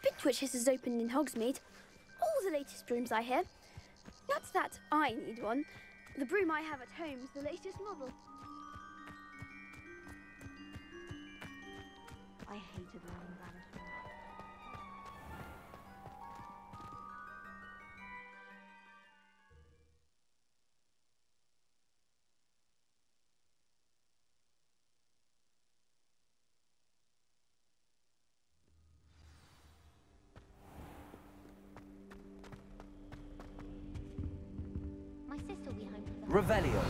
Spintwitches has opened in Hogsmeade. All the latest brooms, I hear. Not that I need one. The broom I have at home is the latest model. I hated learning vanishing. My sister will be home for the Revelio.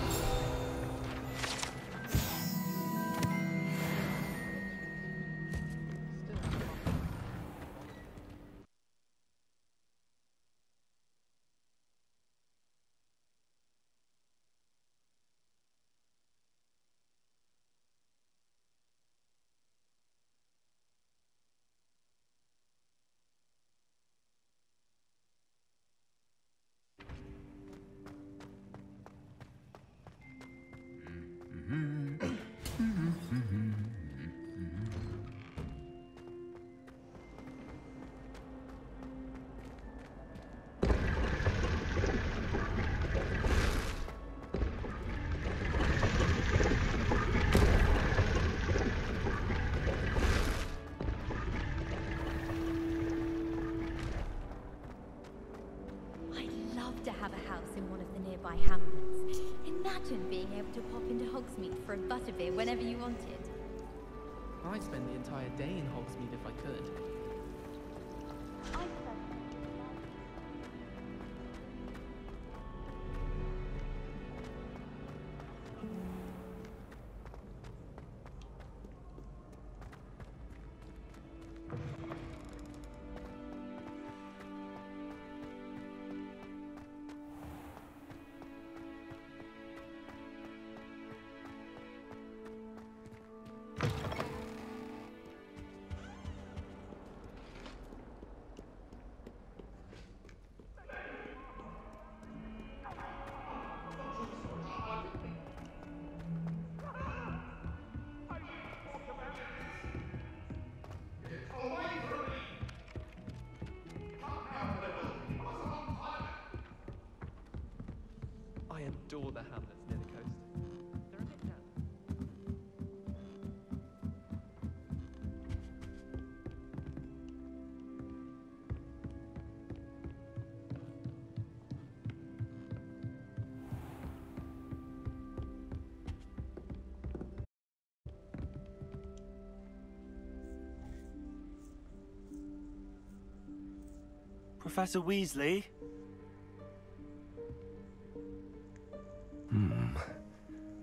To have a house in one of the nearby hamlets. Imagine being able to pop into Hogsmeade for a butterbeer whenever you wanted. I'd spend the entire day in Hogsmeade if I could. I adore the hamlets near the coast. They're a bit damp. Professor Weasley?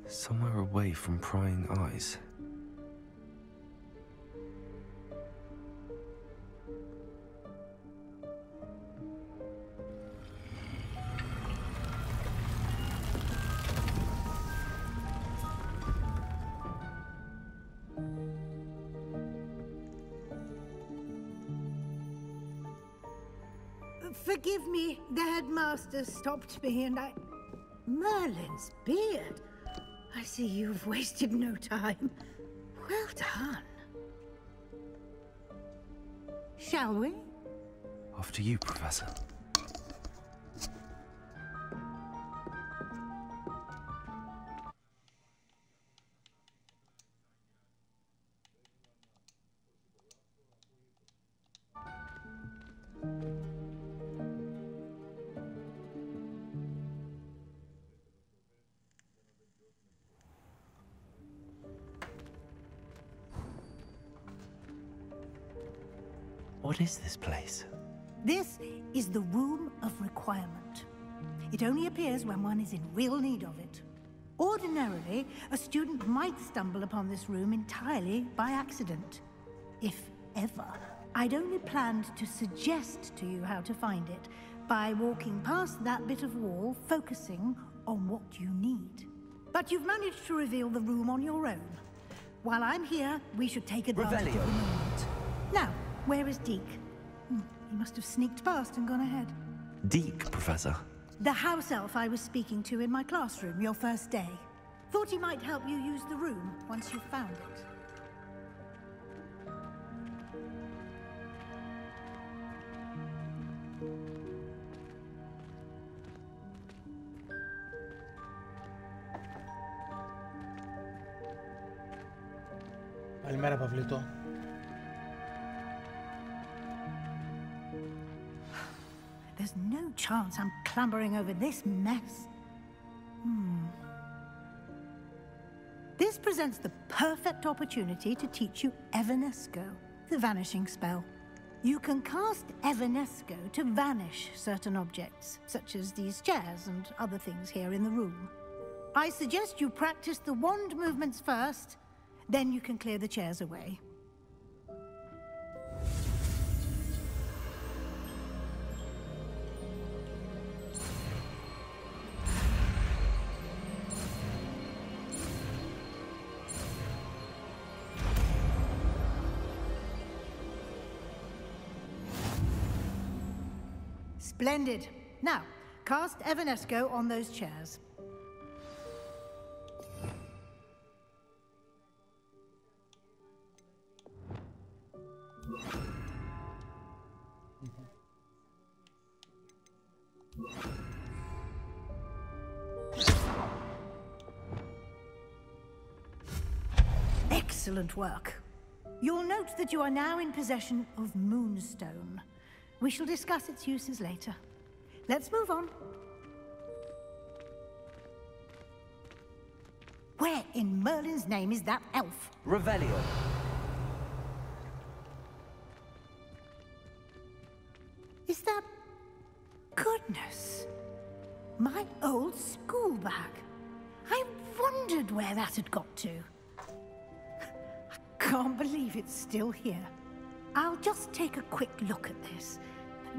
Somewhere away from prying eyes. Forgive me, the headmaster stopped me and I... Merlin's beard. I see you've wasted no time. Well done. Shall we? After you, Professor. What is this place? This is the Room of Requirement. It only appears when one is in real need of it. Ordinarily, a student might stumble upon this room entirely by accident. If ever. I'd only planned to suggest to you how to find it by walking past that bit of wall, focusing on what you need. But you've managed to reveal the room on your own. While I'm here, we should take advantage of the moment. Now, where is Deke? He must have sneaked past and gone ahead. Deke, Professor. The house elf I was speaking to in my classroom your first day. Thought he might help you use the room once you've found it. Καλημέρα, Παυλίτο. There's no chance I'm clambering over this mess. This presents the perfect opportunity to teach you Evanesco, the vanishing spell. You can cast Evanesco to vanish certain objects, such as these chairs and other things here in the room. I suggest you practice the wand movements first, then you can clear the chairs away. Splendid. Now, cast Evanesco on those chairs. Excellent work. You'll note that you are now in possession of Moonstone. We shall discuss its uses later. Let's move on. Where in Merlin's name is that elf? Revelio. Is that... Goodness. My old school bag. I wondered where that had got to. I can't believe it's still here. I'll just take a quick look at this.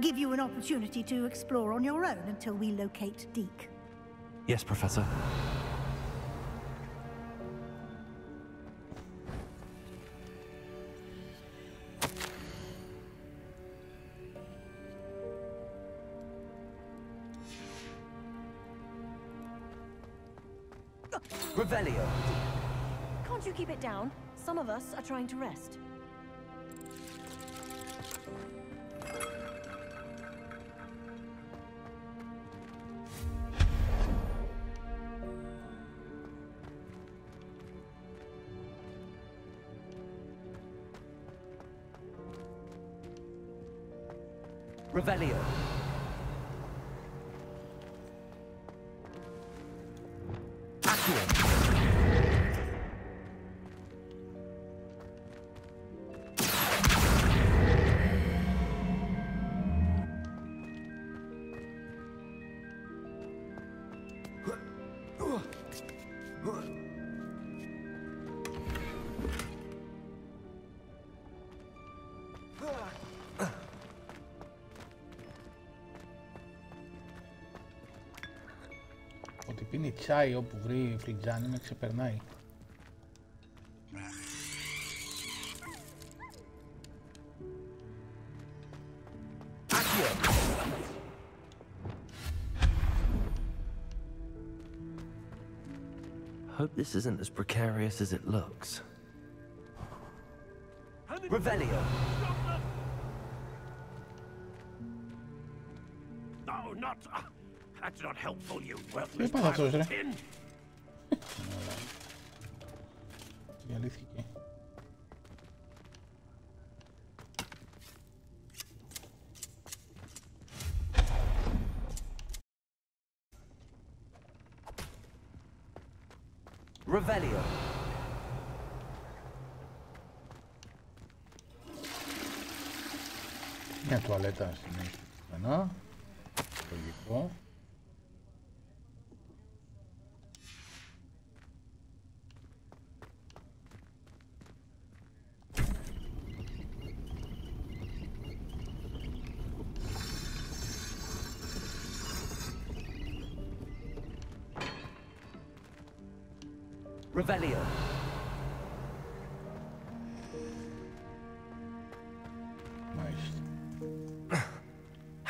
Give you an opportunity to explore on your own until we locate Deke. Yes, Professor. Revelio. Can't you keep it down? Some of us are trying to rest. Revelio. Ότι πίνει τσάι όπου βρει φλιτζάνι με ξεπερνάει. Hope this isn't as precarious as it looks. Revelio. No, not. That's not helpful, you worthless είπα αυτός, ρε. tin. Διαλύθηκε. Revelio. Μια τουαλέτα συνέχεια. Λογικό. Revelio.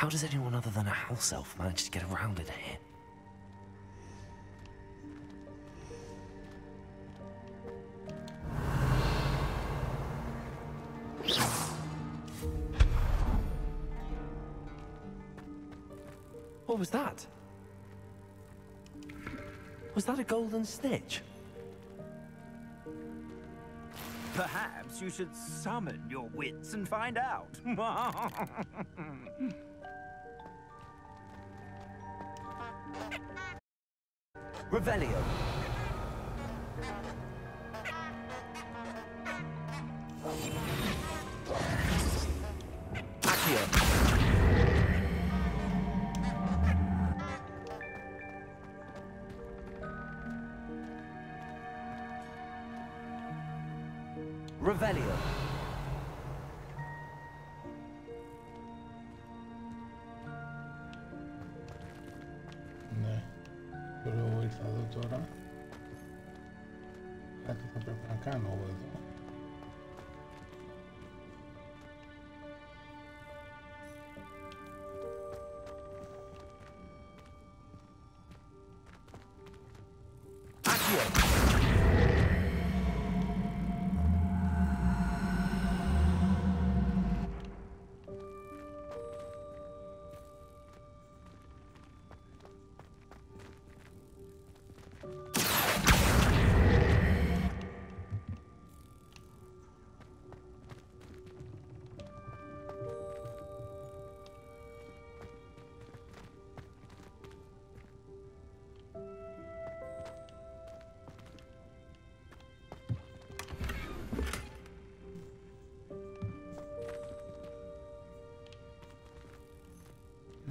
How does anyone other than a house elf manage to get around in here? What was that? Was that a golden snitch? Perhaps. you should summon your wits and find out. Revelio. Accio. Revelio. Ναι, τώρα ήρθα εδώ τώρα. Κάτι θα πρέπει να κάνω εγώ εδώ.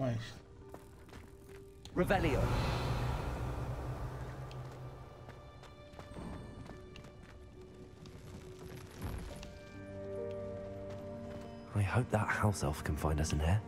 Μάλιστα. Revelio. I hope that house elf can find us in here.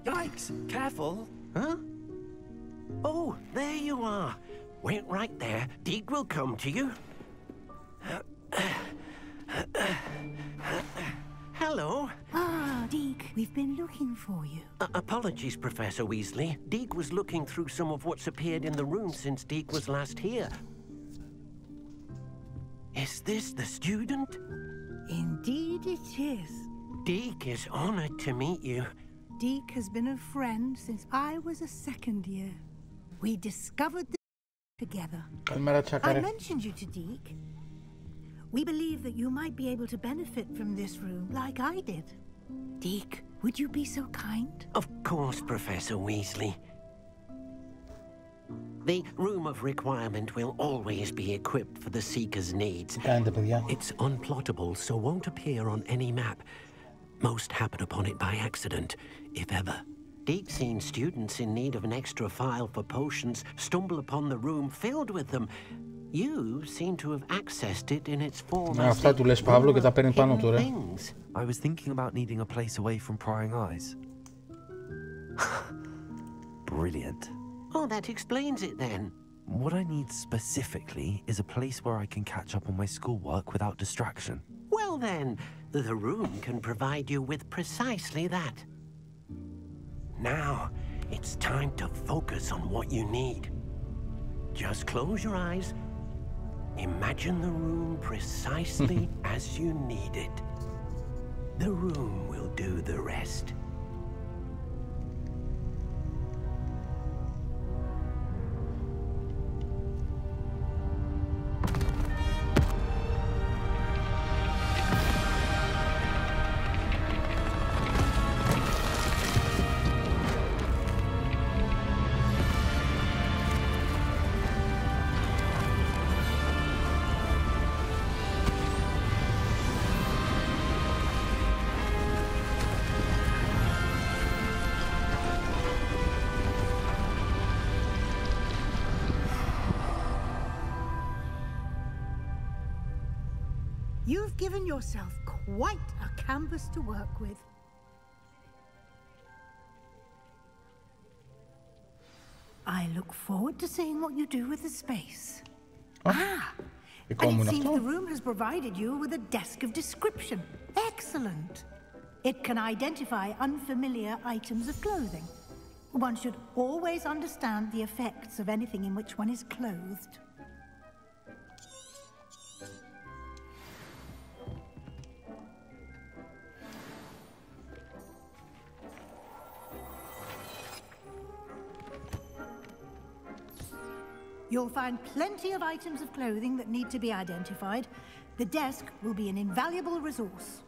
Yikes! Careful! Huh? Oh, there you are. Wait right there. Deek will come to you. Hello. Ah, Deek, we've been looking for you. Apologies, Professor Weasley. Deek was looking through some of what's appeared in the room since Deek was last here. Is this the student? Indeed it is. Deek is honored to meet you. Deek has been a friend since I was a second year. We discovered this together. I mentioned you to Deek. We believe that you might be able to benefit from this room like I did. Deek, would you be so kind? Of course, Professor Weasley. The room of requirement will always be equipped for the seeker's needs. It's unplottable, so won't appear on any map. Most happen upon it by accident, if ever. Deek's seen students in need of an extra file for potions stumble upon the room filled with them. You seem to have accessed it in its form as αυτά του λες Παύλο και τα παίρνει πάνω του, ρε. I was thinking about needing a place away from prying eyes. Brilliant. Oh, that explains it then. What I need specifically is a place where I can catch up on my schoolwork without distraction. Well then, the room can provide you with precisely that. Now, it's time to focus on what you need. Just close your eyes. Imagine the room precisely as you need it. The room will do the rest. You've given yourself quite a canvas to work with. I look forward to seeing what you do with the space. And it seems the room has provided you with a desk of description. Excellent. It can identify unfamiliar items of clothing. One should always understand the effects of anything in which one is clothed. You'll find plenty of items of clothing that need to be identified. The desk will be an invaluable resource.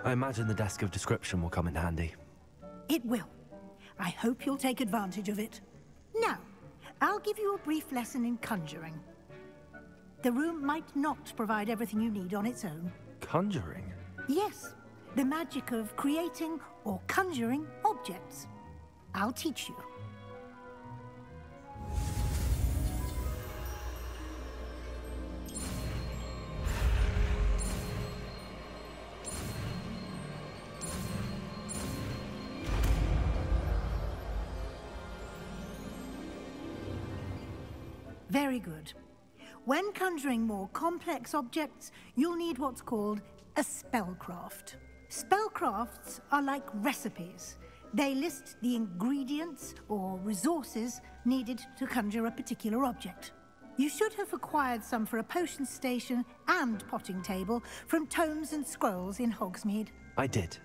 I imagine the desk of description will come in handy. It will. I hope you'll take advantage of it. Now, I'll give you a brief lesson in conjuring. The room might not provide everything you need on its own. Conjuring? Yes, the magic of creating or conjuring objects. I'll teach you. Very good. When conjuring more complex objects, you'll need what's called a spellcraft. Spellcrafts are like recipes. They list the ingredients or resources needed to conjure a particular object. You should have acquired some for a potion station and potting table from tomes and scrolls in Hogsmeade. I did.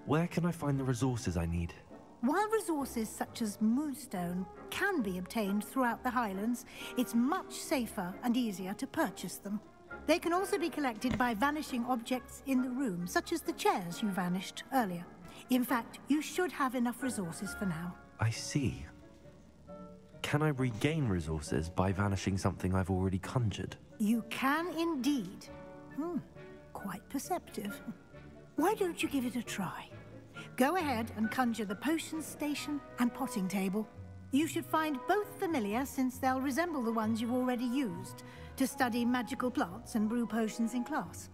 Where can I find the resources I need? While resources such as moonstone can be obtained throughout the Highlands, it's much safer and easier to purchase them. They can also be collected by vanishing objects in the room, such as the chairs you vanished earlier. In fact, you should have enough resources for now. I see. Can I regain resources by vanishing something I've already conjured? You can indeed. Quite perceptive. Why don't you give it a try? Go ahead and conjure the potion station and potting table. You should find both familiar, since they'll resemble the ones you've already used to study magical plants and brew potions in class.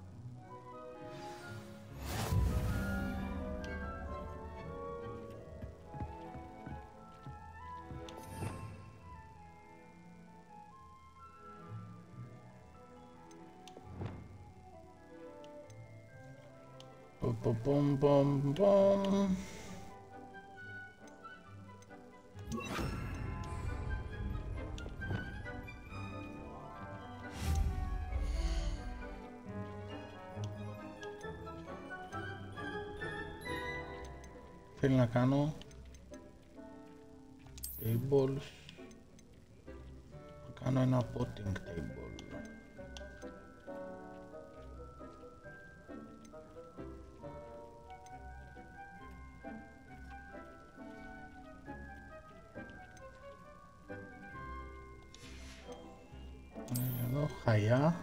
Θέλω να κάνω tables, να κάνω ένα potting table. Εδώ χαλιά.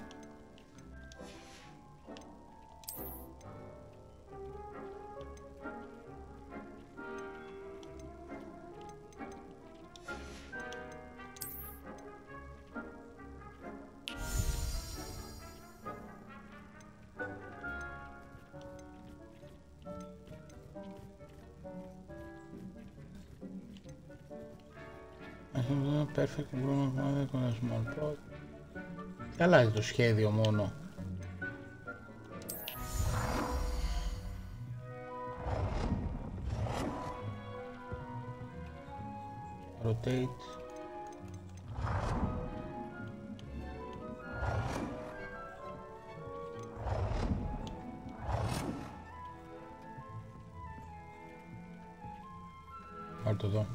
Perfect room con a small pot. Τι αλλάζει το σχέδιο μόνο? Rotate. Πάρ' το εδώ.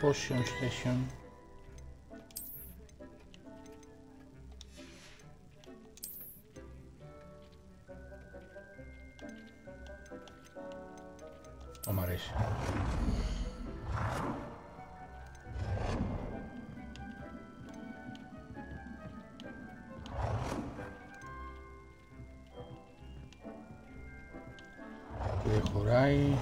Potion station. Μ' αρέσει. δεν χωράει.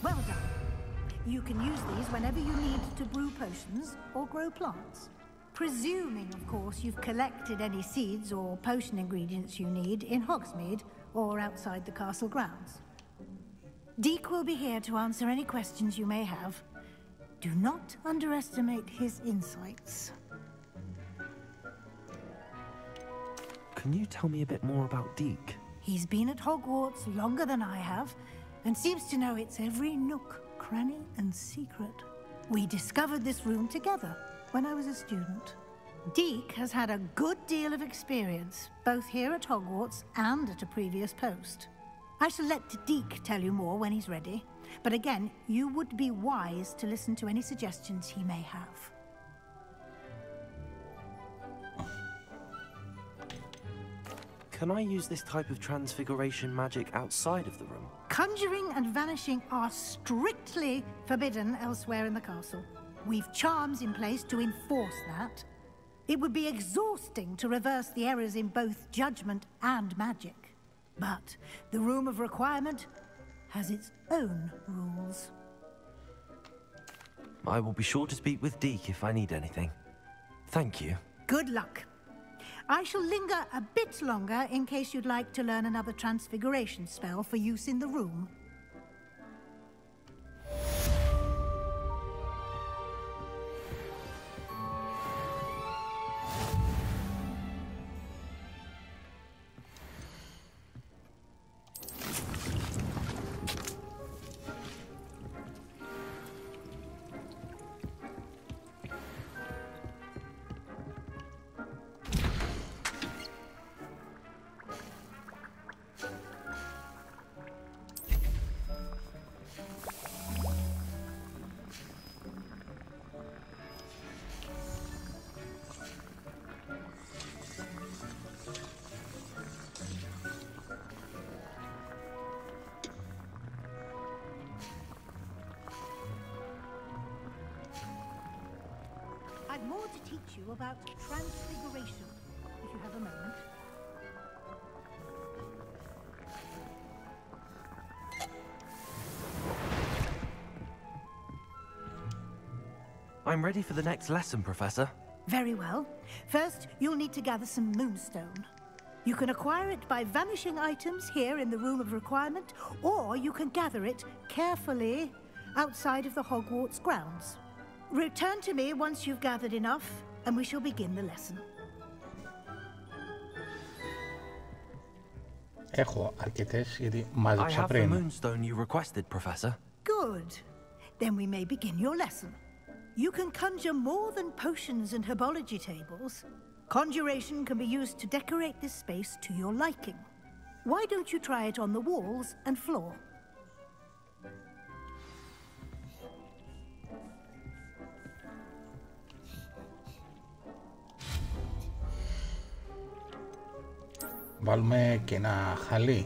Well done. You can use these whenever you need to brew potions or grow plants. Presuming, of course, you've collected any seeds or potion ingredients you need in Hogsmeade or outside the castle grounds. Deek will be here to answer any questions you may have. Do not underestimate his insights. Can you tell me a bit more about Deek? He's been at Hogwarts longer than I have, and seems to know its every nook, cranny, and secret. We discovered this room together when I was a student. Deek has had a good deal of experience, both here at Hogwarts and at a previous post. I shall let Deek tell you more when he's ready, but again, you would be wise to listen to any suggestions he may have. Can I use this type of transfiguration magic outside of the room? Conjuring and vanishing are strictly forbidden elsewhere in the castle. We've charms in place to enforce that. It would be exhausting to reverse the errors in both judgment and magic. But the Room of Requirement has its own rules. I will be sure to speak with Deek if I need anything. Thank you. Good luck. I shall linger a bit longer in case you'd like to learn another transfiguration spell for use in the room. I've more to teach you about transfiguration, if you have a moment. I'm ready for the next lesson, Professor. Very well. First, you'll need to gather some moonstone. You can acquire it by vanishing items here in the Room of Requirement, or you can gather it carefully outside of the Hogwarts grounds. Return to me once you've gathered enough, and we shall begin the lesson. Έχω αρκετές γιατί I μάζεψα have the πριν. moonstone you requested, Professor. Good. Then we may begin your lesson. You can conjure more than potions and herbology tables. Conjuration can be used to decorate this space to your liking. Why don't you try it on the walls and floor? Βάλουμε και ένα χαλί.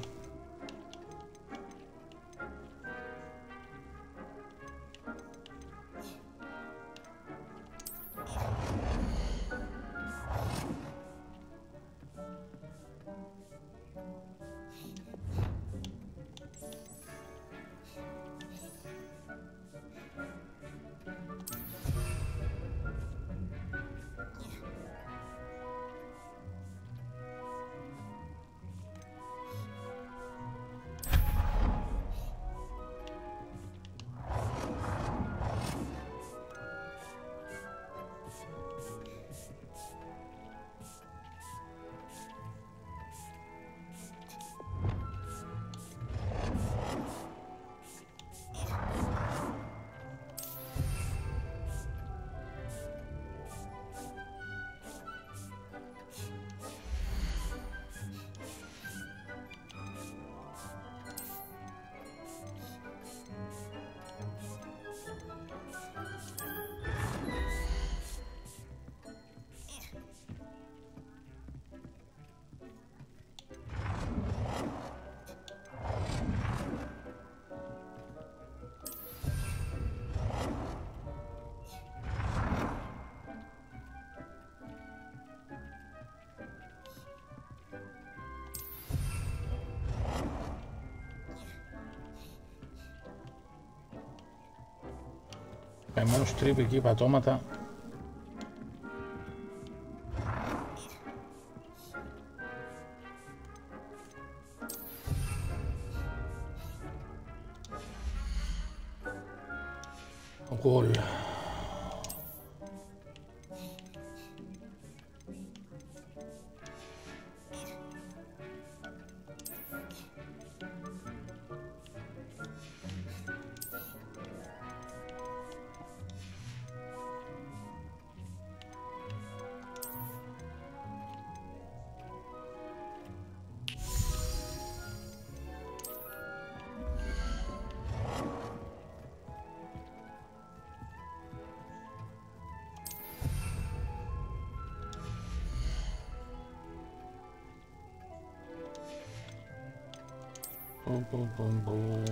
Καημένος τρύπη εκεί, πατώματα. Γκολ. Boom, boom, boom, boom.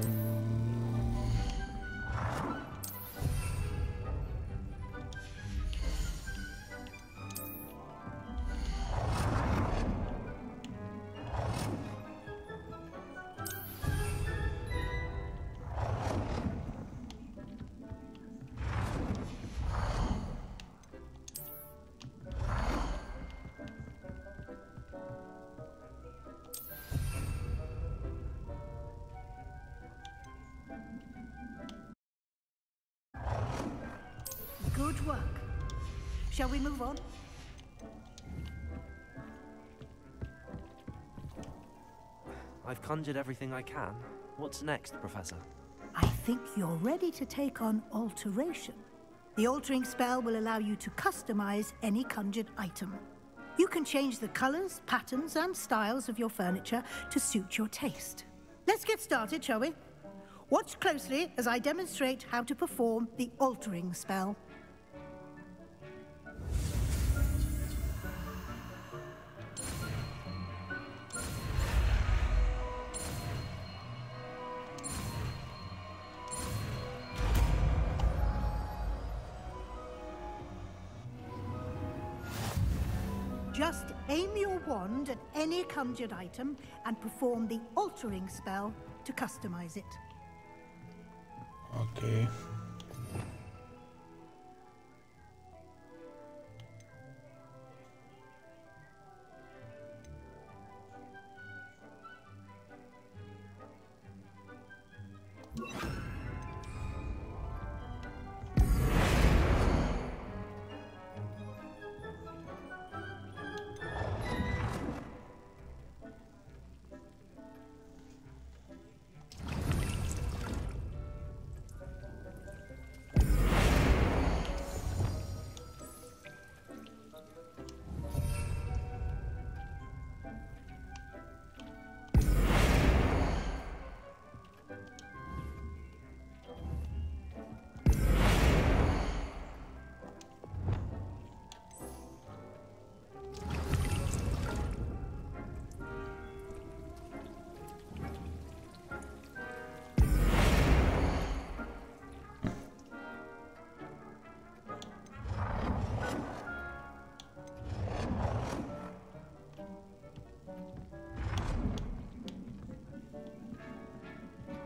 Good work. Shall we move on? I've conjured everything I can. What's next, Professor? I think you're ready to take on alteration. The altering spell will allow you to customize any conjured item. You can change the colors, patterns, and styles of your furniture to suit your taste. Let's get started, shall we? Watch closely as I demonstrate how to perform the altering spell. Just aim your wand at any conjured item and perform the altering spell to customize it. Okay.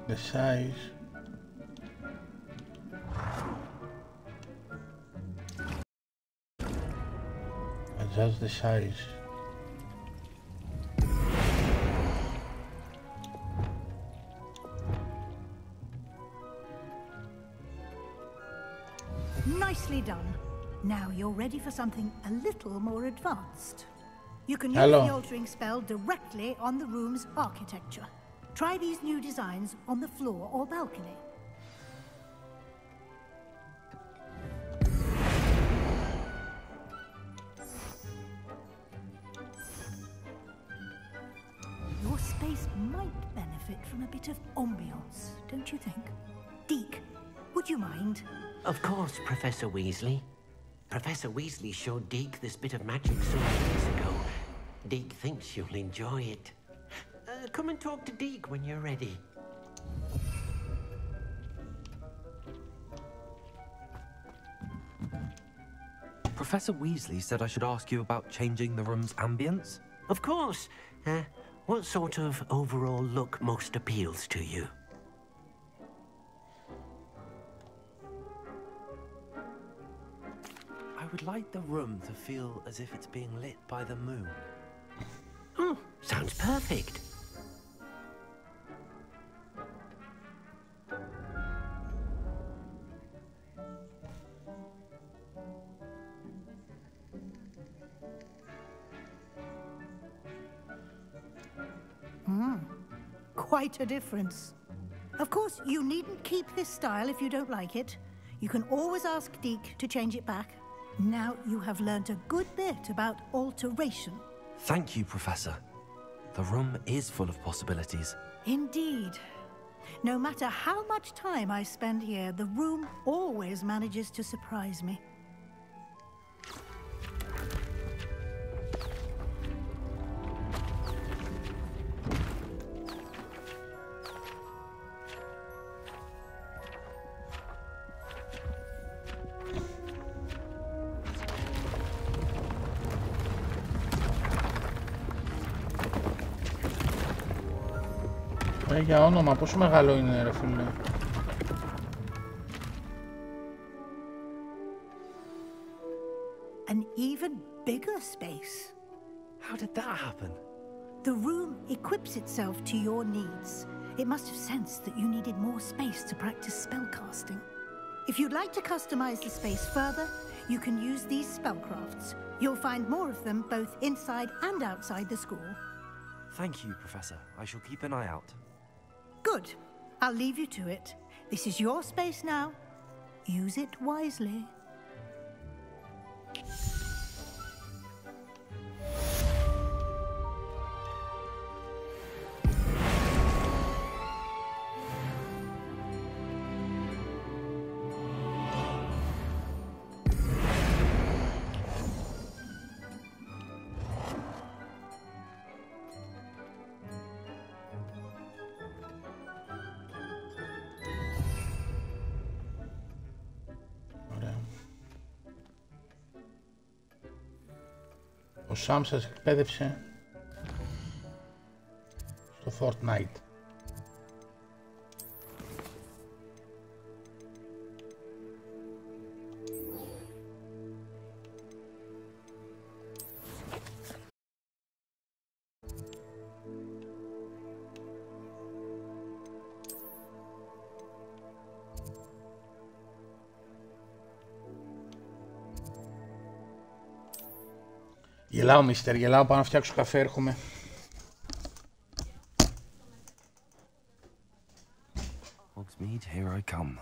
The size. Adjust the size. Nicely done. Now you're ready for something a little more advanced. You can use Hello. the altering spell directly on the room's architecture. Try these new designs on the floor or balcony. Your space might benefit from a bit of ambiance, don't you think? Deke, would you mind? Of course, Professor Weasley. Professor Weasley showed Deke this bit of magic some years ago. Deke thinks you'll enjoy it. Come and talk to Deke when you're ready. Professor Weasley said I should ask you about changing the room's ambience? Of course. What sort of overall look most appeals to you? would like the room to feel as if it's being lit by the moon. Oh, sounds perfect. Quite a difference. Of course, you needn't keep this style if you don't like it. You can always ask Deke to change it back. Now you have learnt a good bit about alteration. Thank you, Professor. The room is full of possibilities. Indeed. No matter how much time I spend here, the room always manages to surprise me. Για όνομα, πόσο μεγάλο είναι ρε φίλε. An even bigger space. How did that happen? The room equips itself to your needs. It must have sensed that you needed more space to practice spellcasting. If you'd like to customize the space further, you can use these spellcrafts. You'll find more of them both inside and outside the school. Thank you, Professor. I shall keep an eye out. Good. I'll leave you to it. This is your space now. Use it wisely. Ο Σαμ σας εκπαίδευσε στο Fortnite. Γελάω, μίστερ, γελάω, πάω να φτιάξω καφέ, έρχομαι. Hogsmeade, here I come.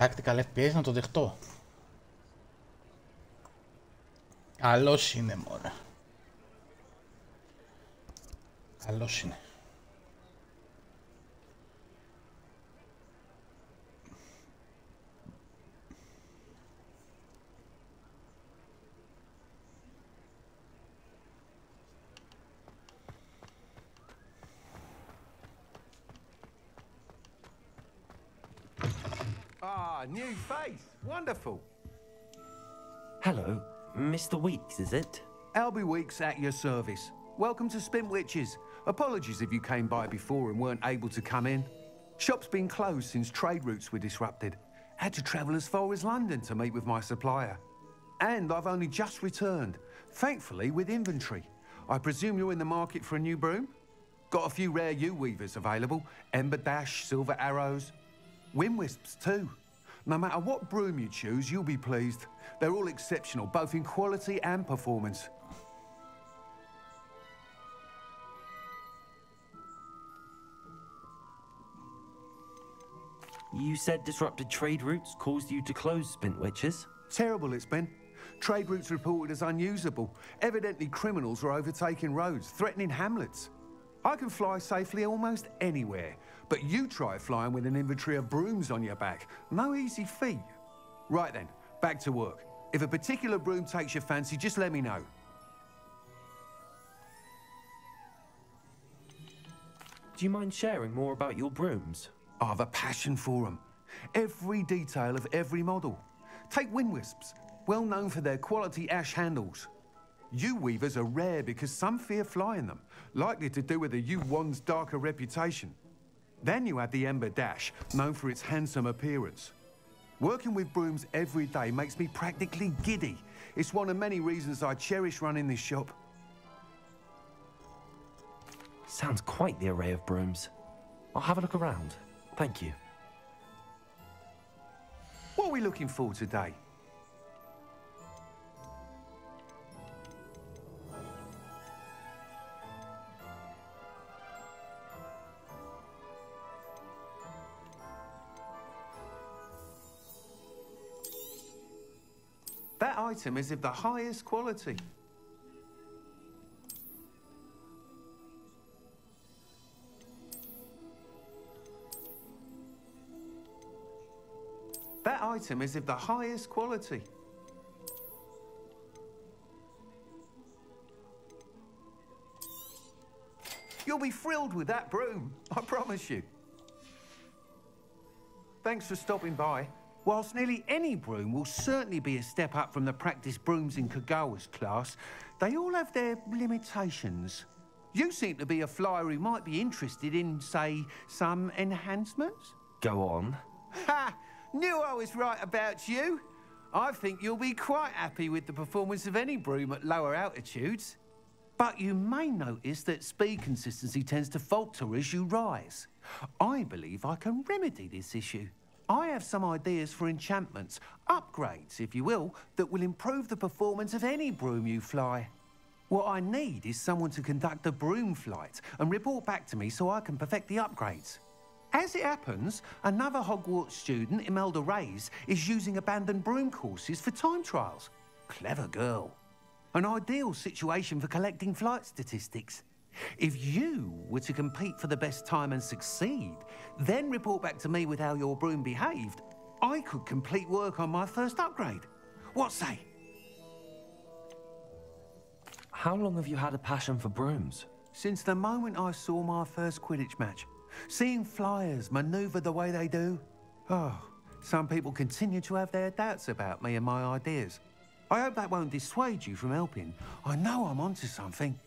Tactical FPS να το δεχτώ. Καλός είναι μωρέ. Καλός είναι. Ah, new face. Wonderful. Hello, Mr. Weeks, is it? Albie Weeks at your service. Welcome to Spintwitches. Apologies if you came by before and weren't able to come in. Shop's been closed since trade routes were disrupted. Had to travel as far as London to meet with my supplier. And I've only just returned, thankfully with inventory. I presume you're in the market for a new broom? Got a few rare U-weavers available. Ember Dash, Silver Arrows. Wind Wisps too. No matter what broom you choose, you'll be pleased. They're all exceptional, both in quality and performance. You said disrupted trade routes caused you to close Spintwitches? Terrible it's been. Trade routes reported as unusable. Evidently criminals are overtaking roads, threatening hamlets. I can fly safely almost anywhere, but you try flying with an inventory of brooms on your back. No easy feat. Right then, back to work. If a particular broom takes your fancy, just let me know. Do you mind sharing more about your brooms? I have a passion for them. Every detail of every model. Take Wind Wisps, well known for their quality ash handles. U-weavers are rare because some fear flying them, likely to do with the U-one's darker reputation. Then you have the Ember Dash, known for its handsome appearance. Working with brooms every day makes me practically giddy. It's one of many reasons I cherish running this shop. Sounds quite the array of brooms. I'll have a look around. Thank you. What are we looking for today? That item is of the highest quality. That item is of the highest quality. You'll be thrilled with that broom, I promise you. Thanks for stopping by. Whilst nearly any broom will certainly be a step up from the practice brooms in Kagawa's class, they all have their limitations. You seem to be a flyer who might be interested in, say, some enhancements? Go on. Ha! Knew I was right about you. I think you'll be quite happy with the performance of any broom at lower altitudes. But you may notice that speed consistency tends to falter as you rise. I believe I can remedy this issue. I have some ideas for enchantments, upgrades, if you will, that will improve the performance of any broom you fly. What I need is someone to conduct a broom flight and report back to me so I can perfect the upgrades. As it happens, another Hogwarts student, Imelda Reyes, is using abandoned broom courses for time trials. Clever girl. An ideal situation for collecting flight statistics. If you were to compete for the best time and succeed, then report back to me with how your broom behaved, I could complete work on my first upgrade. What say? How long have you had a passion for brooms? Since the moment I saw my first Quidditch match. Seeing flyers manoeuvre the way they do. Oh, some people continue to have their doubts about me and my ideas. I hope that won't dissuade you from helping. I know I'm onto something.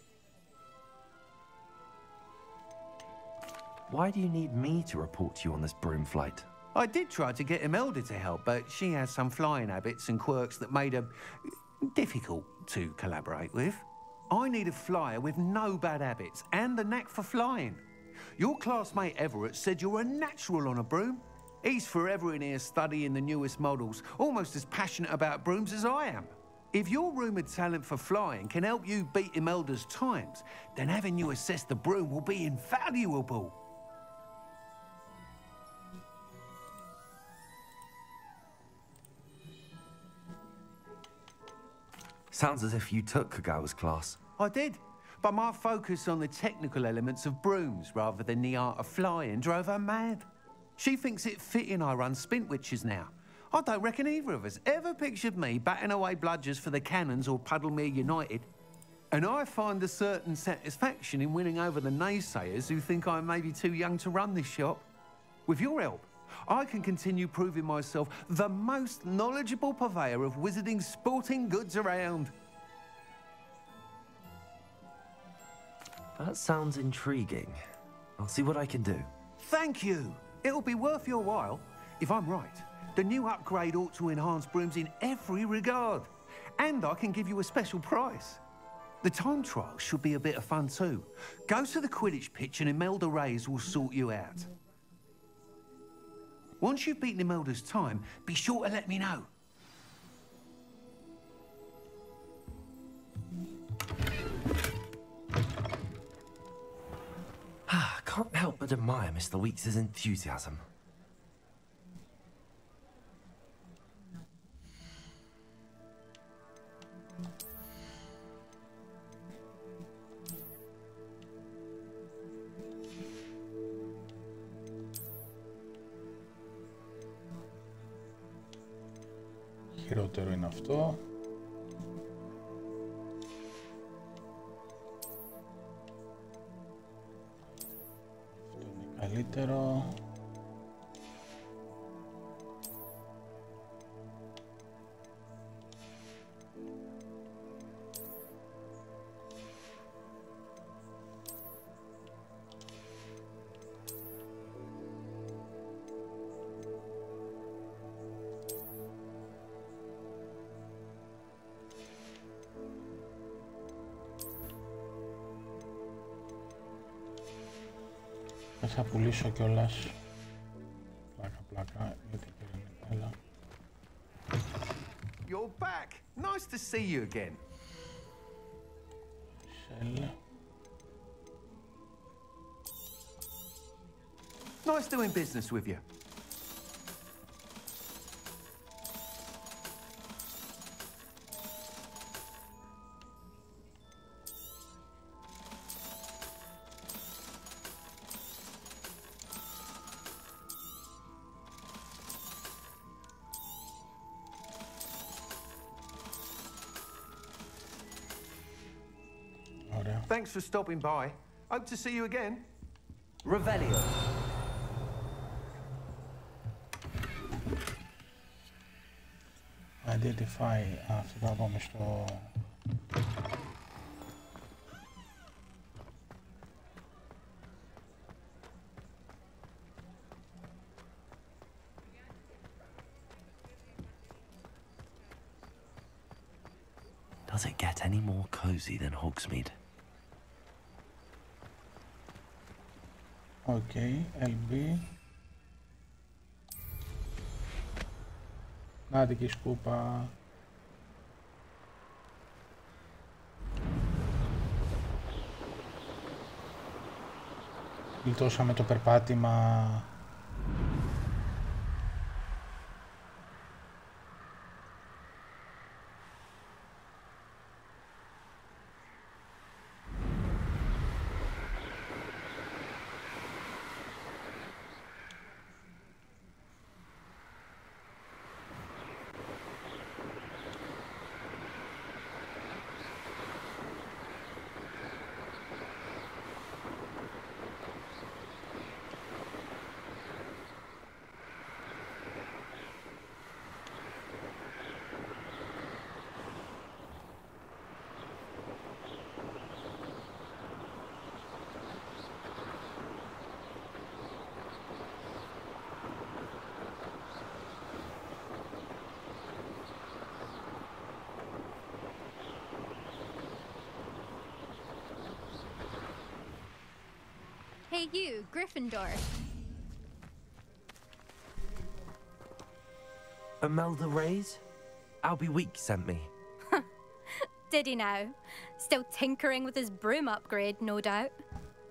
Why do you need me to report to you on this broom flight? I did try to get Imelda to help, but she has some flying habits and quirks that made her difficult to collaborate with. I need a flyer with no bad habits and the knack for flying. Your classmate Everett said you're a natural on a broom. He's forever in here studying the newest models, almost as passionate about brooms as I am. If your rumoured talent for flying can help you beat Imelda's times, then having you assess the broom will be invaluable. Sounds as if you took Kagawa's class. I did, but my focus on the technical elements of brooms rather than the art of flying drove her mad. She thinks it fitting I run Spintwitches now. I don't reckon either of us ever pictured me batting away bludgers for the Cannons or Puddlemere United. And I find a certain satisfaction in winning over the naysayers who think I may be too young to run this shop. With your help, I can continue proving myself the most knowledgeable purveyor of wizarding sporting goods around. That sounds intriguing. I'll see what I can do. Thank you. It'll be worth your while. If I'm right, the new upgrade ought to enhance brooms in every regard. And I can give you a special price. The time trial should be a bit of fun too. Go to the Quidditch pitch and Imelda Reyes will sort you out. Once you've beaten Imelda's time, be sure to let me know. Can't help but admire Mr. Weeks' enthusiasm. Χειρότερο είναι αυτό. Αυτό είναι καλύτερο. Θα πουλήσω κιόλας. Πλάκα, γιατί έλα. You're back. Nice to see you again. Shell. Nice doing business with you. Thanks for stopping by. Hope to see you again. Revelio. Identify. Αυτό θα πάμε στο... Does it get any more cozy than Hogsmeade? Okay, LB. Άντε και η σκούπα. Γλιτώσαμε το περπάτημα. Hey you, Gryffindor. Imelda Reyes? Albie Week sent me. Did he now? Still tinkering with his broom upgrade, no doubt.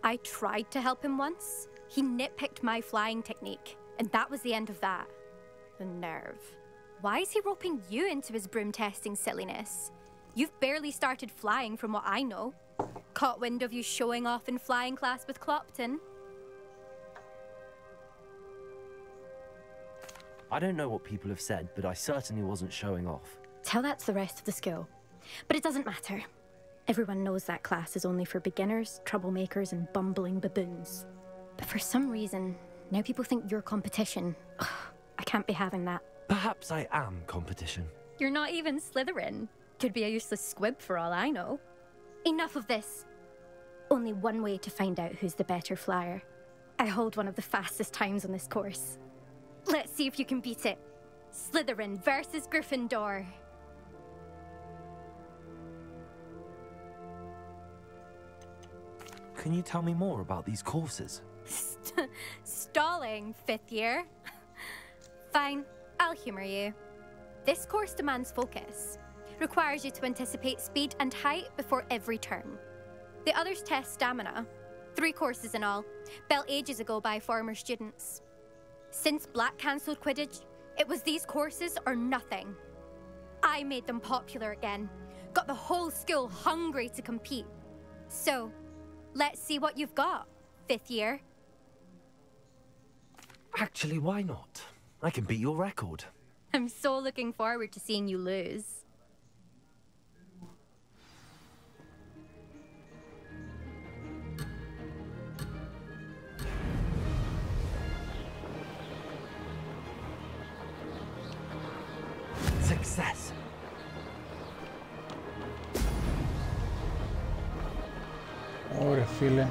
I tried to help him once. He nitpicked my flying technique, and that was the end of that. The nerve. Why is he roping you into his broom testing silliness? You've barely started flying from what I know. Caught wind of you showing off in flying class with Clopton. I don't know what people have said, but I certainly wasn't showing off. Tell that to the rest of the school. But it doesn't matter. Everyone knows that class is only for beginners, troublemakers, and bumbling baboons. But for some reason, now people think you're competition. Ugh, I can't be having that. Perhaps I am competition. You're not even Slytherin. Could be a useless squib for all I know. Enough of this. Only one way to find out who's the better flyer. I hold one of the fastest times on this course. Let's see if you can beat it. Slytherin versus Gryffindor. Can you tell me more about these courses? Stalling, 5th year. Fine, I'll humor you. This course demands focus. Requires you to anticipate speed and height before every turn. The others test stamina. 3 courses in all, built ages ago by former students. Since Black cancelled Quidditch, it was these courses or nothing. I made them popular again. Got the whole school hungry to compete. So, let's see what you've got, 5th year. Actually, why not? I can beat your record. I'm so looking forward to seeing you lose. Success. Ωραία φίλε.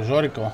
Ζόρικο.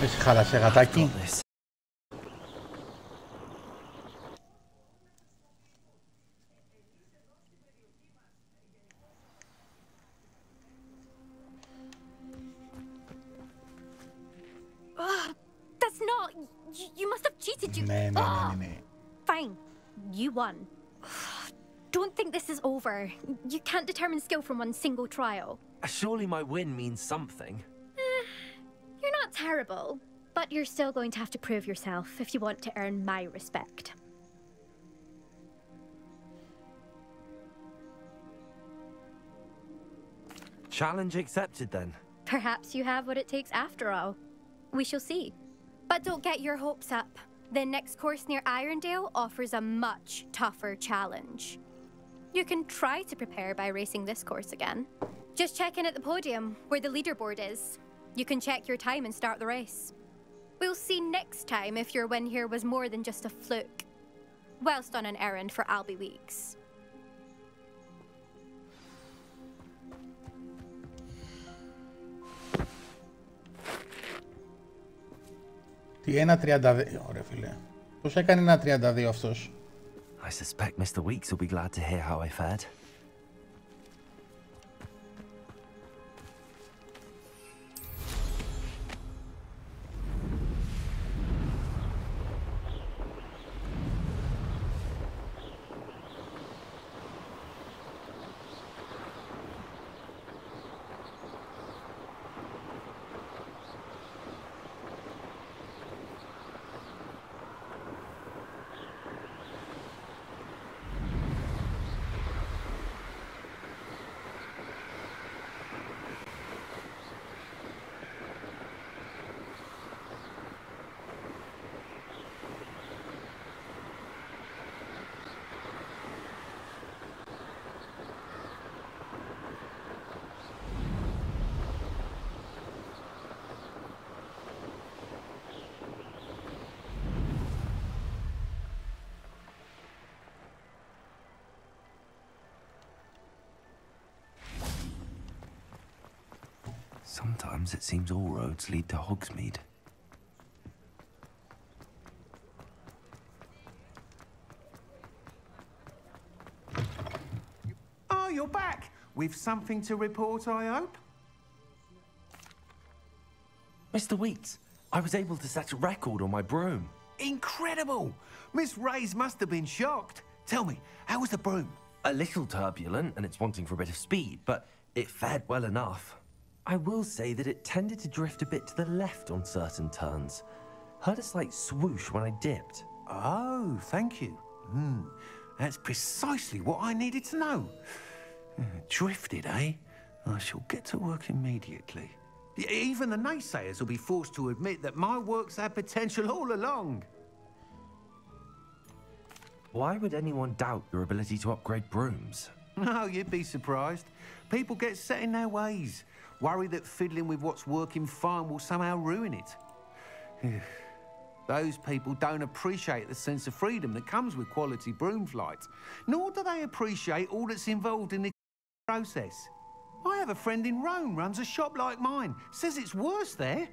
Εσύ χάλασε γατάκι. That's not... You must have cheated. Ναι. Fine. You won. Don't think this is over. You can't determine skill from one single trial. Surely my win means something. You're not terrible, but you're still going to have to prove yourself if you want to earn my respect. Challenge accepted then. Perhaps you have what it takes after all. We shall see. But don't get your hopes up. The next course near Irondale offers a much tougher challenge. You can try to prepare by racing this course again. Just check in at the podium, where the leaderboard is. You can check your time and start the race. We'll see next time if your win here was more than just a fluke. Whilst on an errand for Albie Weeks. Τι 1.32, ωραία φίλε. Πώς έκανε 1.32 αυτός? I suspect Mr. Weeks will be glad to hear how I fared. Sometimes it seems all roads lead to Hogsmeade. Oh, you're back! With something to report, I hope? Mr. Weeks, I was able to set a record on my broom. Incredible! Miss Reyes must have been shocked. Tell me, how was the broom? A little turbulent, and it's wanting for a bit of speed, but it fared well enough. I will say that it tended to drift a bit to the left on certain turns. Heard a slight swoosh when I dipped. Oh, thank you. That's precisely what I needed to know. Drifted, eh? I shall get to work immediately. Even the naysayers will be forced to admit that my work's had potential all along. Why would anyone doubt your ability to upgrade brooms? No, you'd be surprised. People get set in their ways, worry that fiddling with what's working fine will somehow ruin it. Those people don't appreciate the sense of freedom that comes with quality broom flight, nor do they appreciate all that's involved in the process. I have a friend in Rome runs a shop like mine, says it's worse there.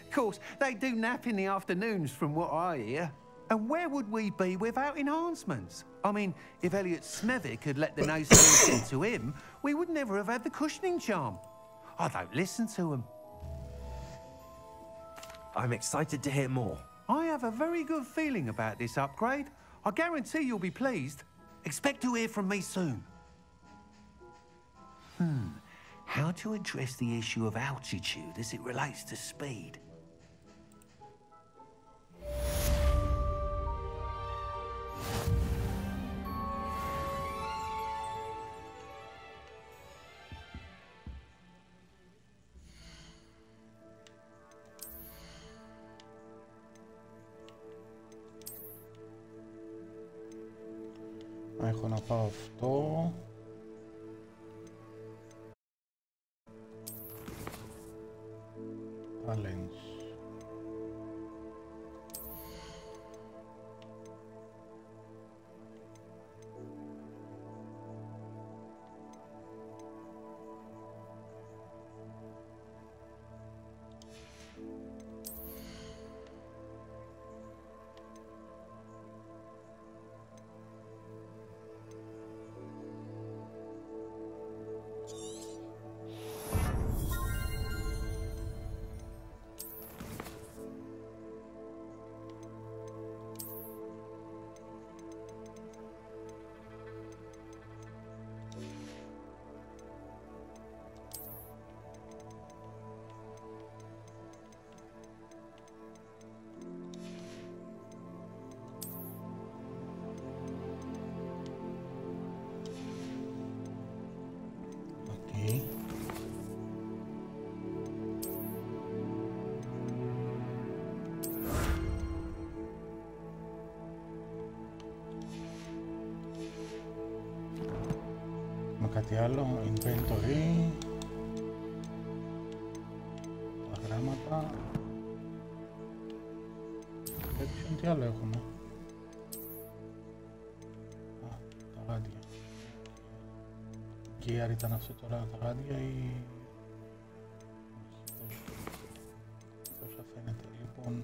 Of course, they do nap in the afternoons from what I hear. And where would we be without enhancements? I mean, if Elliot Snevick had let the naysayers get to him, we would never have had the cushioning charm. I don't listen to him. I'm excited to hear more. I have a very good feeling about this upgrade. I guarantee you'll be pleased. Expect to hear from me soon. How to address the issue of altitude as it relates to speed? Έχω να πάω αυτό. Challenge. Κάτι άλλο, inventory, τα γράμματα, τι άλλο έχουμε? Α, τα γάντια. Gear ήταν αυτό τώρα, τα γάντια ή... πώς θα φαίνεται, λοιπόν...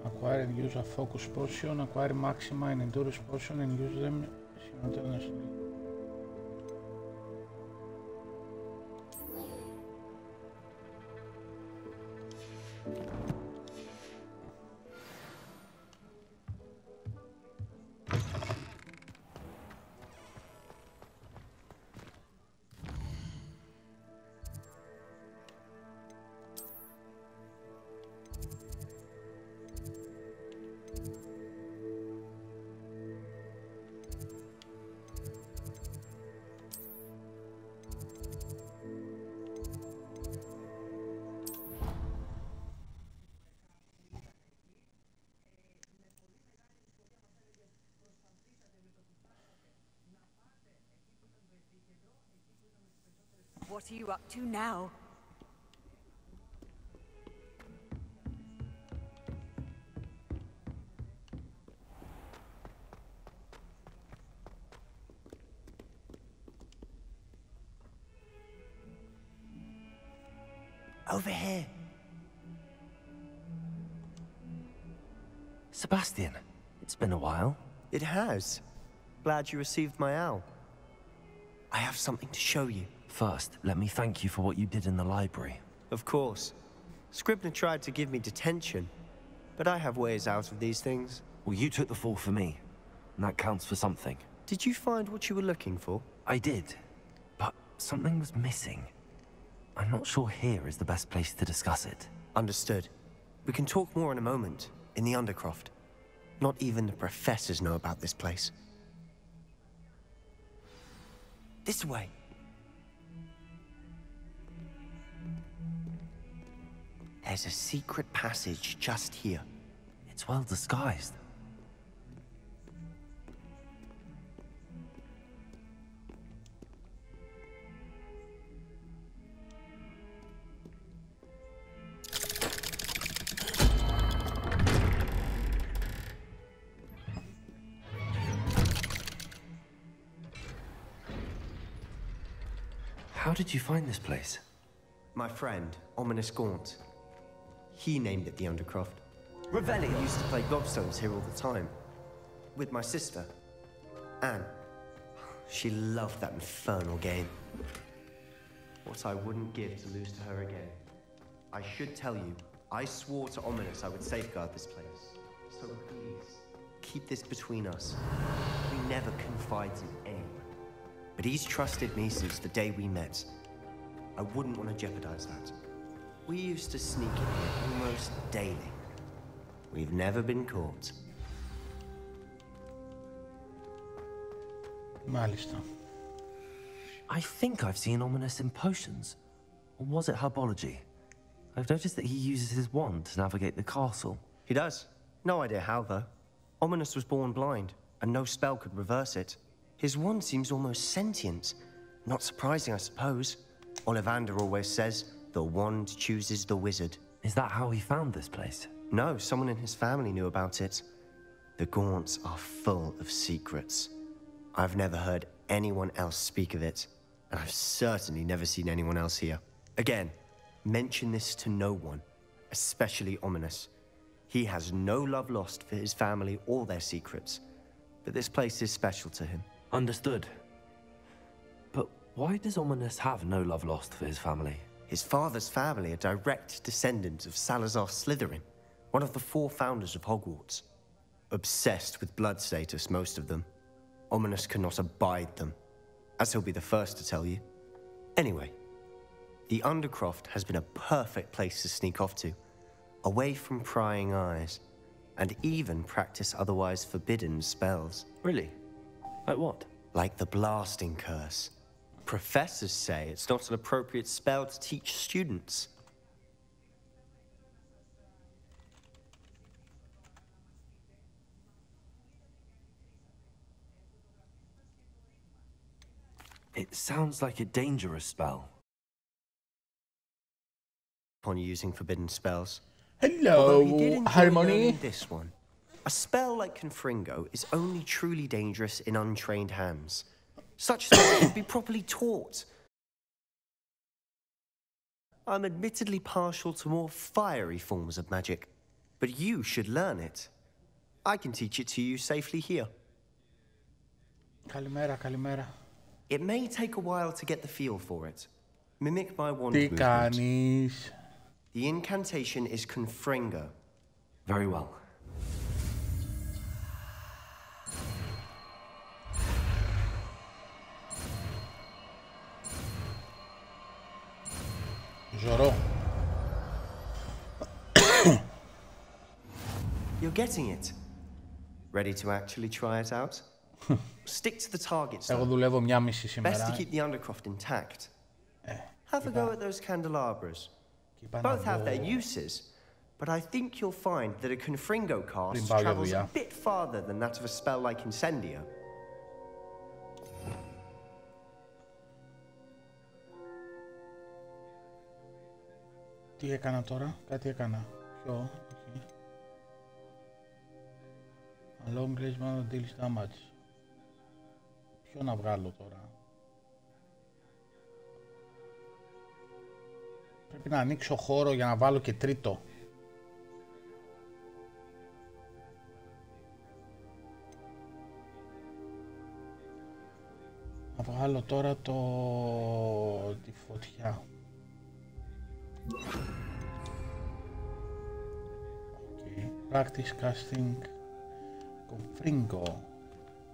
Acquire and use a focus potion, acquire maxima and endurance potion and use them simultaneously. What are you up to now? Over here. Sebastian, it's been a while. It has. Glad you received my owl. I have something to show you. First, let me thank you for what you did in the library. Of course. Scribner tried to give me detention, but I have ways out of these things. Well, you took the fall for me, and that counts for something. Did you find what you were looking for? I did, but something was missing. I'm not sure here is the best place to discuss it. Understood. We can talk more in a moment, in the Undercroft. Not even the professors know about this place. This way. There's a secret passage just here. It's well disguised. How did you find this place? My friend, Ominous Gaunt. He named it the Undercroft. Revelio. I used to play gobstones here all the time. With my sister, Anne. She loved that infernal game. What I wouldn't give to lose to her again. I should tell you, I swore to Ominous I would safeguard this place. So please, keep this between us. We never confide in anyone. But he's trusted me since the day we met. I wouldn't want to jeopardize that. We used to sneak in here almost daily. We've never been caught. Μάλιστα. I think I've seen Ominous in potions. Or was it herbology? I've noticed that he uses his wand to navigate the castle. He does. No idea how, though. Ominous was born blind, and no spell could reverse it. His wand seems almost sentient. Not surprising, I suppose. Ollivander always says, the wand chooses the wizard. Is that how he found this place? No, someone in his family knew about it. The Gaunts are full of secrets. I've never heard anyone else speak of it, and I've certainly never seen anyone else here. Again, mention this to no one, especially Ominous. He has no love lost for his family or their secrets, but this place is special to him. Understood. But why does Ominous have no love lost for his family? His father's family are direct descendants of Salazar Slytherin, one of the 4 founders of Hogwarts. Obsessed with blood status, most of them. Ominous cannot abide them, as he'll be the first to tell you. Anyway, the Undercroft has been a perfect place to sneak off to, away from prying eyes, and even practice otherwise forbidden spells. Really? Like what? Like the blasting curse. Professors say it's not an appropriate spell to teach students. It sounds like a dangerous spell. Upon using forbidden spells. Hello, he did enjoy Harmony. learning this one. A spell like Confringo is only truly dangerous in untrained hands. Such spells should be properly taught. I'm admittedly partial to more fiery forms of magic, but you should learn it. I can teach it to you safely here. Καλημέρα, καλημέρα. It may take a while to get the feel for it. Mimic my wand Τι movement. κάνεις? The incantation is Confringo. Very well. Ζωρό. You're getting it. Ready to actually try it out? Stick to the targets. Εγώ δουλεύω 1,5 Best to σήμερα. keep the undercroft intact. Have a go at those candelabras. Κοίτα Both να have their δω. uses, but I think you'll find that a Confringo cast Πριν πάω για travels a δουλειά. bit farther than that of a spell like Incendio. Τι έκανα τώρα? Κάτι έκανα. Ποιο? Όχι. A long range man deals damage. Ποιο να βγάλω τώρα? Πρέπει να ανοίξω χώρο για να βάλω και τρίτο. Να βγάλω τώρα τη φωτιά. Okay. Practice casting Confringo.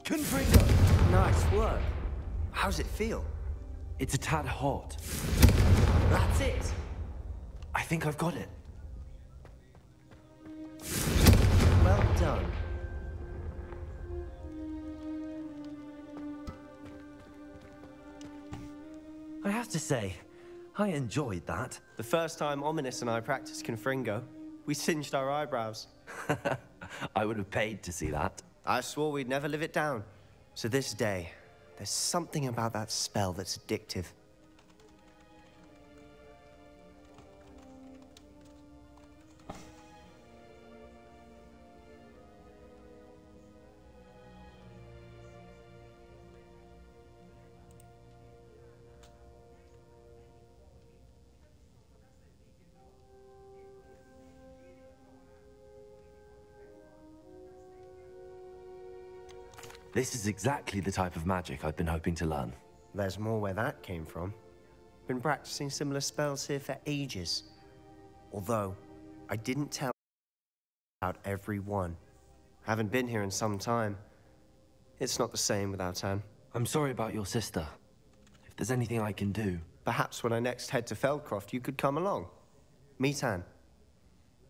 Confringo! Nice work. How's it feel? It's a tad hot. That's it. I think I've got it. Well done. I have to say, I enjoyed that. The first time Ominous and I practiced Confringo, we singed our eyebrows. I would have paid to see that. I swore we'd never live it down. To this day, there's something about that spell that's addictive. This is exactly the type of magic I've been hoping to learn. There's more where that came from. Been practicing similar spells here for ages. Although, I didn't tell about every one. Haven't been here in some time. It's not the same without Anne. I'm sorry about your sister. If there's anything I can do... Perhaps when I next head to Feldcroft, you could come along. Meet Anne.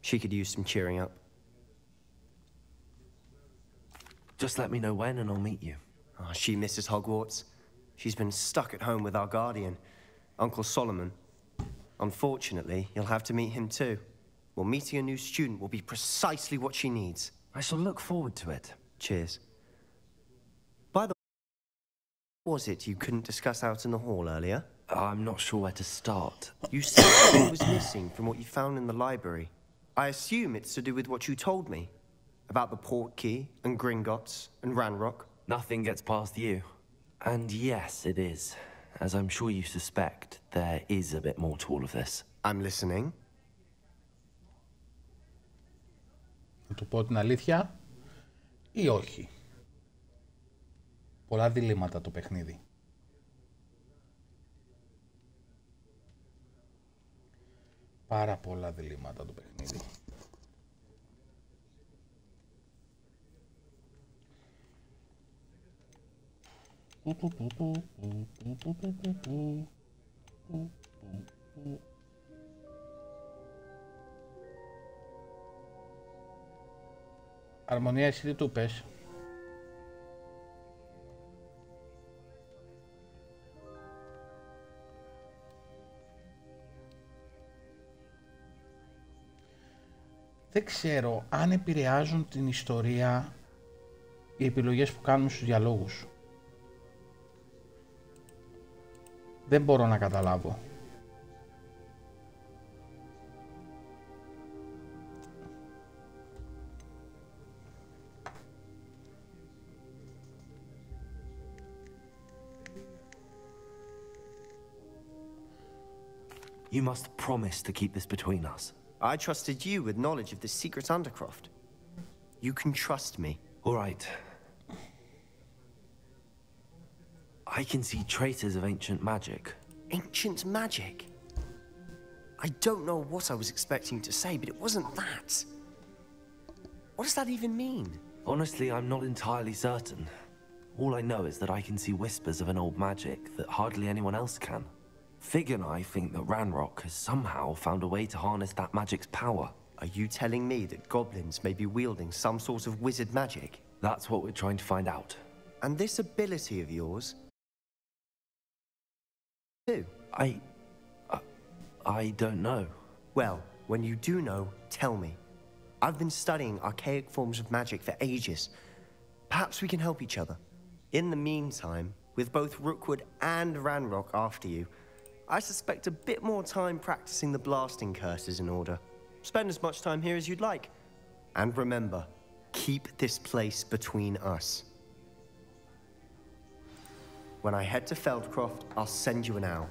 She could use some cheering up. Just let me know when and I'll meet you. Oh, she misses Hogwarts. She's been stuck at home with our guardian, Uncle Solomon. Unfortunately, you'll have to meet him too. Well, meeting a new student will be precisely what she needs. I shall look forward to it. Cheers. By the way, what was it you couldn't discuss out in the hall earlier? I'm not sure where to start. You said something was missing from what you found in the library. I assume it's to do with what you told me. About the port key, and Gringotts, and Ranrock. Nothing gets past you. And yes, it is. As I'm sure you suspect, there is a bit more to all of this. I'm listening. Να του πω την αλήθεια ή όχι? Πολλά διλήμματα το παιχνίδι. Πάρα πολλά διλήμματα το παιχνίδι. Αρμονία, εσύ τι του πες? Δεν ξέρω αν επηρεάζουν την ιστορία οι επιλογές που κάνουμε στους διαλόγους. Δεν μπορώ να καταλάβω. You must promise to keep this between us. I trusted you with knowledge of the secret undercroft. You can trust me. All right. I can see traces of ancient magic. Ancient magic? I don't know what I was expecting to say, but it wasn't that. What does that even mean? Honestly, I'm not entirely certain. All I know is that I can see whispers of an old magic that hardly anyone else can. Fig and I think that Ranrock has somehow found a way to harness that magic's power. Are you telling me that goblins may be wielding some sort of wizard magic? That's what we're trying to find out. And this ability of yours? Too? I don't know. Well, when you do know, tell me. I've been studying archaic forms of magic for ages. Perhaps we can help each other. In the meantime, with both Rookwood and Ranrock after you, I suspect a bit more time practicing the blasting curses in order. Spend as much time here as you'd like. And remember, keep this place between us. When I head to Feldcroft, I'll send you an owl.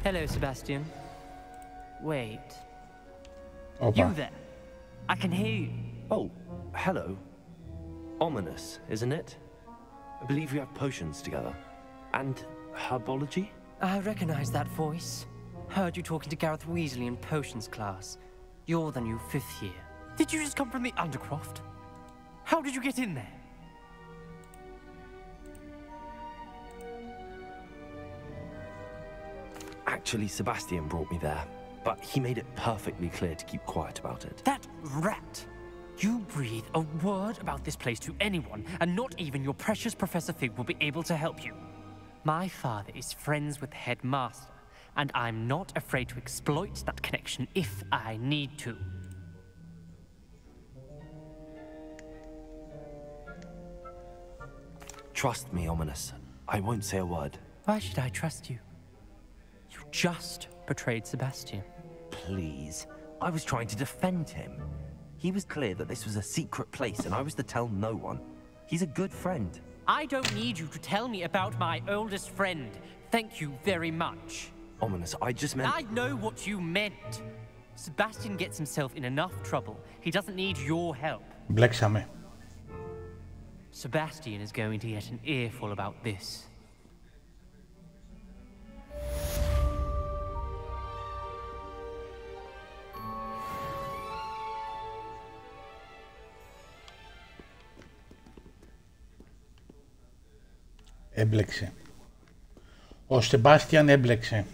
Hello, Sebastian. Wait. Opa. You there? I can hear you. Oh, hello. Ominous, isn't it? I believe we have potions together. And herbology? I recognize that voice. Heard you talking to Gareth Weasley in potions class. You're the new 5th year. Did you just come from the Undercroft? How did you get in there? Actually, Sebastian brought me there, but he made it perfectly clear to keep quiet about it. That rat! You breathe a word about this place to anyone, and not even your precious Professor Fig will be able to help you. My father is friends with the headmaster, and I'm not afraid to exploit that connection if I need to. Trust me, Ominous. I won't say a word. Why should I trust you? You just betrayed Sebastian. Please. I was trying to defend him. He was clear that this was a secret place and I was to tell no one. He's a good friend. I don't need you to tell me about my oldest friend. Thank you very much. Ominous, I just meant... I know what you meant. Sebastian gets himself in enough trouble. He doesn't need your help. Μπλέξαμε. Sebastian is going to get an earful about this. Έμπλεξε. Ο Σεμπάστιαν έμπλεξε.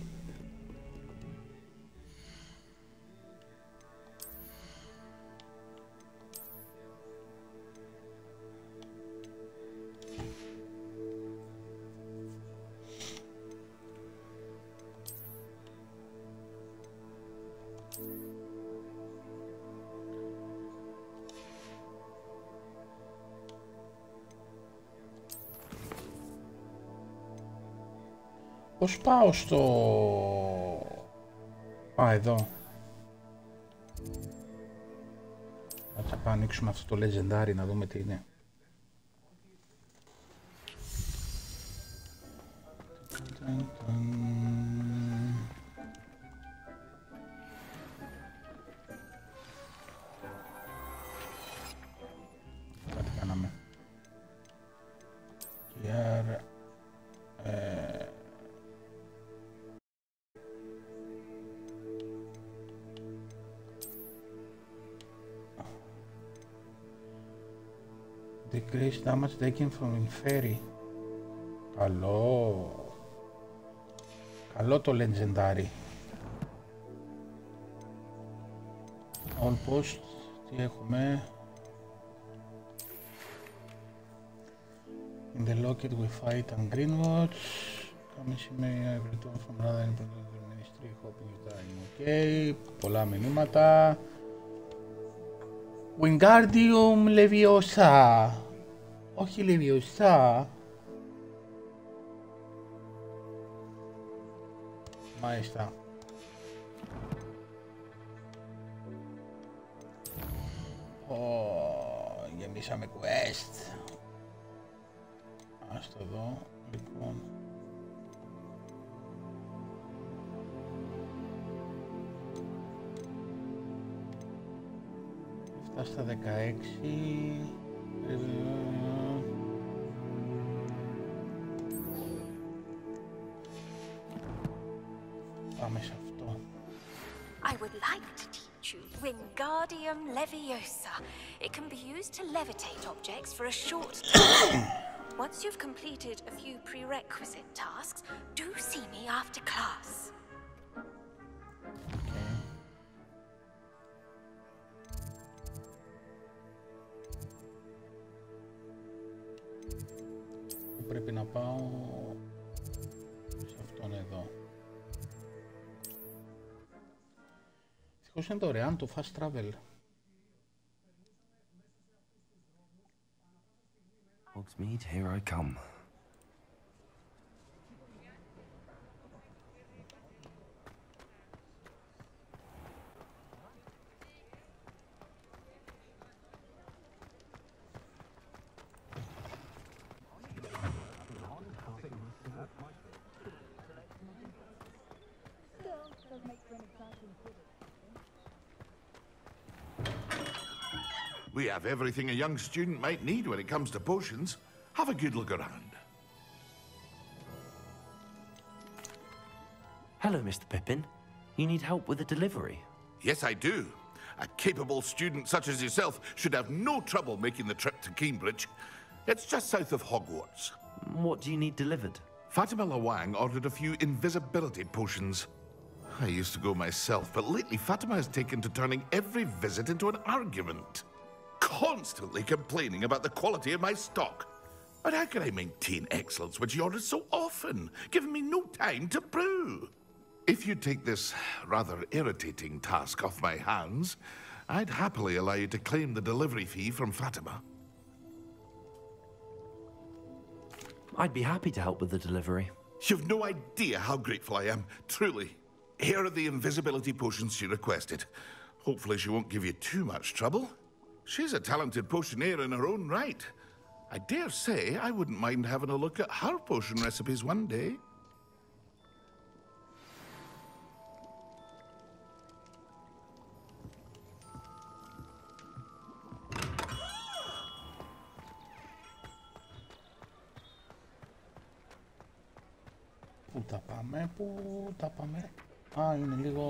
Πώς πάω στο... Α, εδώ. Θα πάω ανοίξουμε αυτό το legendary να δούμε τι είναι. Κάτι κάναμε. Decrease damage taken from inferi. Καλό. Καλό το legendary. All post. Τι έχουμε? In the locket we fight on Greenwatch. Coming I return from rather important ministry hoping you die. Okay. Πολλά μηνύματα. Wingardium Leviosa. Όχι Leviosa. Μάλιστα. Γεμίσαμε quest. Ας το δω. Λοιπόν. Αυτά στα 16. Πάμε σε αυτό. I would like to teach you Wingardium Leviosa. It can be used to levitate objects for a short time. Once you've completed a few prerequisite tasks, do see me after class. Πού πρέπει να πάω? Σε αυτόν εδώ. Ευτυχώς είναι δωρεάν το fast travel. Hogsmeade, here I come. We have everything a young student might need when it comes to potions. Have a good look around. Hello, Mr. Pippin. You need help with a delivery? Yes, I do. A capable student such as yourself should have no trouble making the trip to Cambridge. It's just south of Hogwarts. What do you need delivered? Fatima Lawang ordered a few invisibility potions. I used to go myself, but lately Fatima has taken to turning every visit into an argument. Constantly complaining about the quality of my stock. But how can I maintain excellence when she orders so often, giving me no time to brew? If you take this rather irritating task off my hands, I'd happily allow you to claim the delivery fee from Fatima. I'd be happy to help with the delivery. You've no idea how grateful I am, truly. Here are the invisibility potions she requested. Hopefully she won't give you too much trouble. She's a talented potioneer in her own right. I dare say I wouldn't mind having a look at her potion recipes one day. Πού τα πάμε, πού τα πάμε? Α, είναι λίγο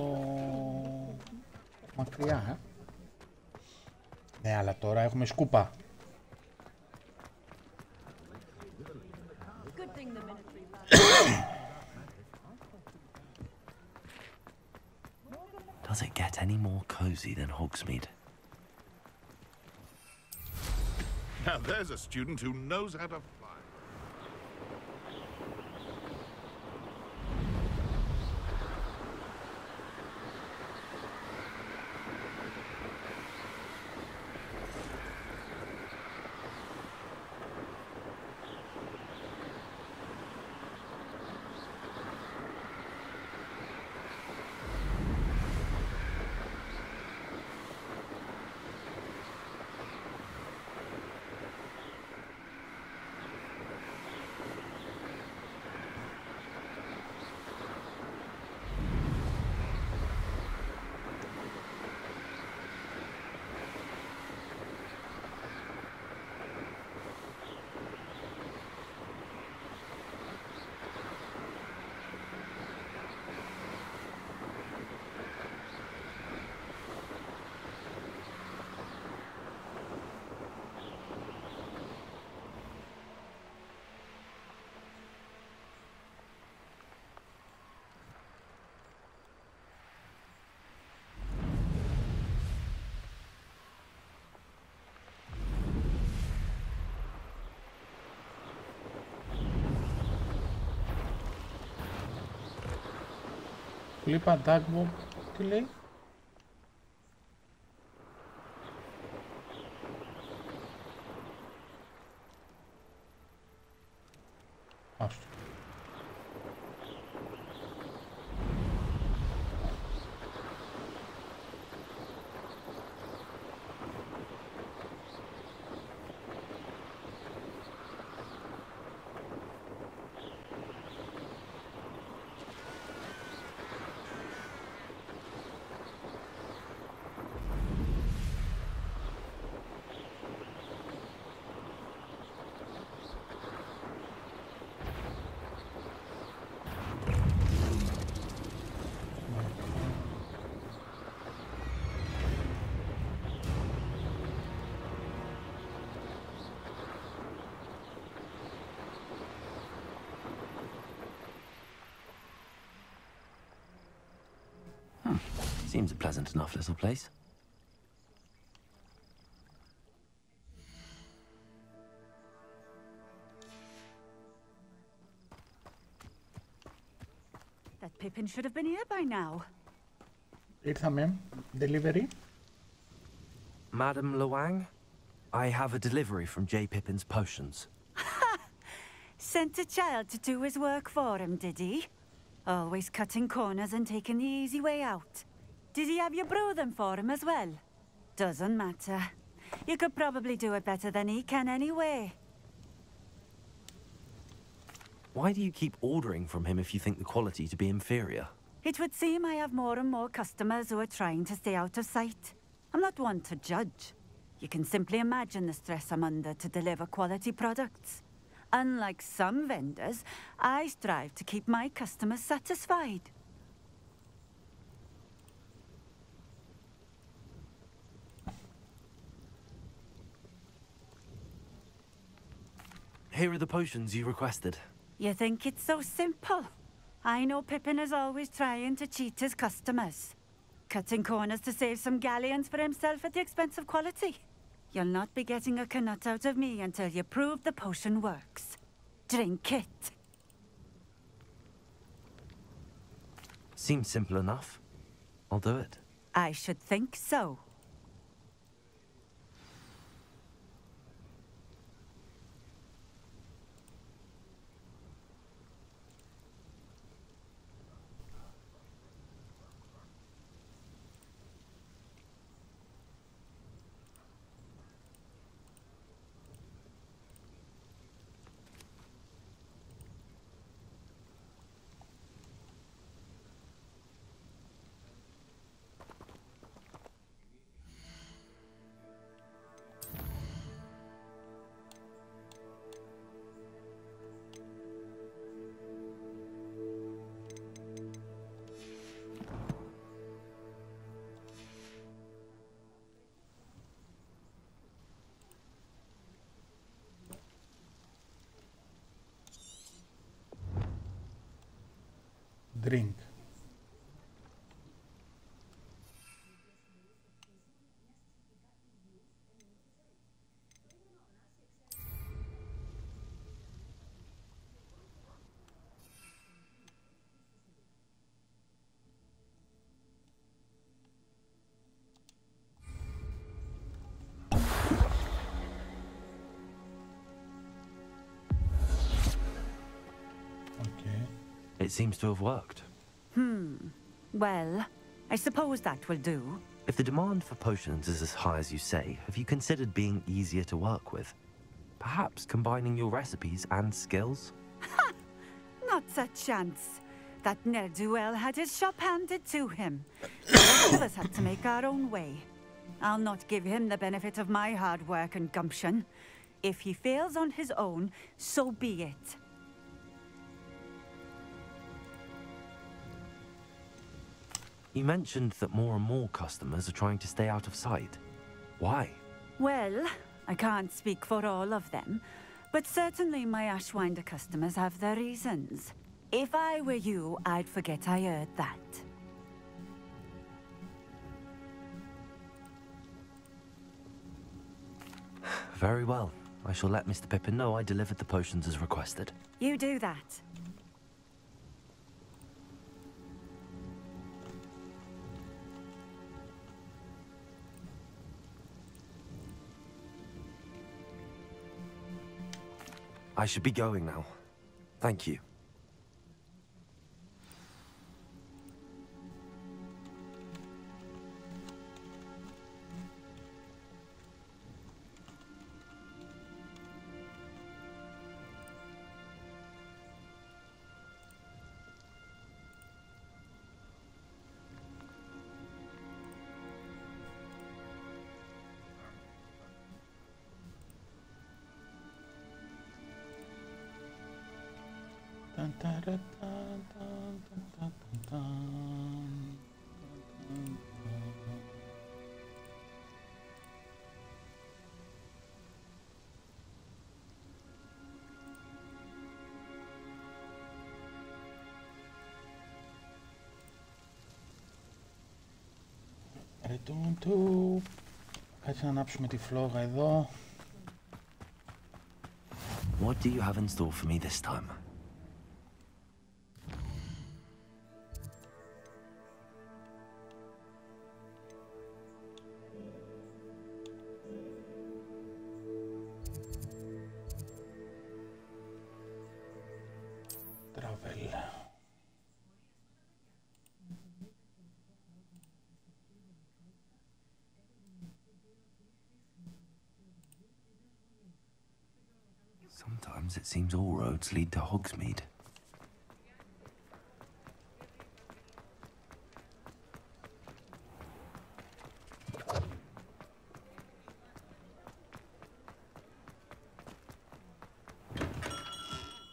μακριά, Ναι, αλλά τώρα έχουμε σκούπα. Does it get any more cozy than Hogsmeade? Now there's a student who knows how to fly. Flip attack bomb. Τι λέει? Άστο. Seems a pleasant enough little place. That Pippin should have been here by now. Ήρθαμε. Delivery. Madam Luang, I have a delivery from J. Pippin's Potions. Sent a child to do his work for him, did he? Always cutting corners and taking the easy way out. Did he have you brew them for him as well? Doesn't matter. You could probably do it better than he can anyway. Why do you keep ordering from him if you think the quality to be inferior? It would seem I have more and more customers who are trying to stay out of sight. I'm not one to judge. You can simply imagine the stress I'm under to deliver quality products. Unlike some vendors, I strive to keep my customers satisfied. Here are the potions you requested. You think it's so simple? I know Pippin is always trying to cheat his customers. Cutting corners to save some galleons for himself at the expense of quality. You'll not be getting a canut out of me until you prove the potion works. Drink it. Seems simple enough. I'll do it. I should think so. Drink. It seems to have worked. Well, I suppose that will do. If the demand for potions is as high as you say, have you considered being easier to work with? Perhaps combining your recipes and skills? Not a chance. That ne'er-do-well had his shop handed to him. The rest of us had to make our own way. I'll not give him the benefit of my hard work and gumption. If he fails on his own, so be it. You mentioned that more and more customers are trying to stay out of sight. Why? Well, I can't speak for all of them, but certainly my Ashwinder customers have their reasons. If I were you, I'd forget I heard that. Very well. I shall let Mr. Pippin know I delivered the potions as requested. You do that. I should be going now. Thank you. Return to... Κάτσε να ανάψουμε τη φλόγα εδώ. What do you have in store for me this time? Travel. Sometimes it seems all roads lead to Hogsmeade.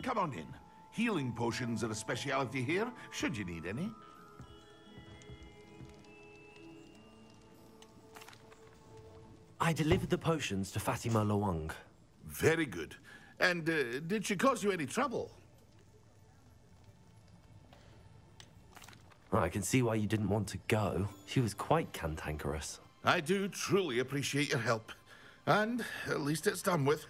Come on in. Healing potions are a speciality here, should you need any. I delivered the potions to Fatima Lawang. Very good. And did she cause you any trouble? I can see why you didn't want to go. She was quite cantankerous. I do truly appreciate your help. And at least it's done with.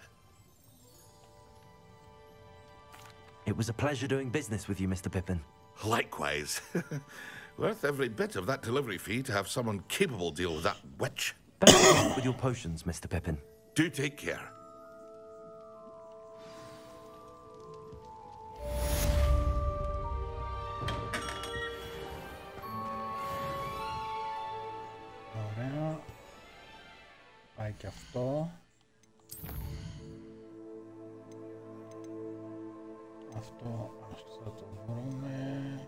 It was a pleasure doing business with you, Mr. Pippin. Likewise. Worth every bit of that delivery fee to have someone capable deal with that witch. Best of luck with your potions, Mr. Pippin. Do take care. Ωραία. Πάει και αυτό. Αυτό θα το βρούμε.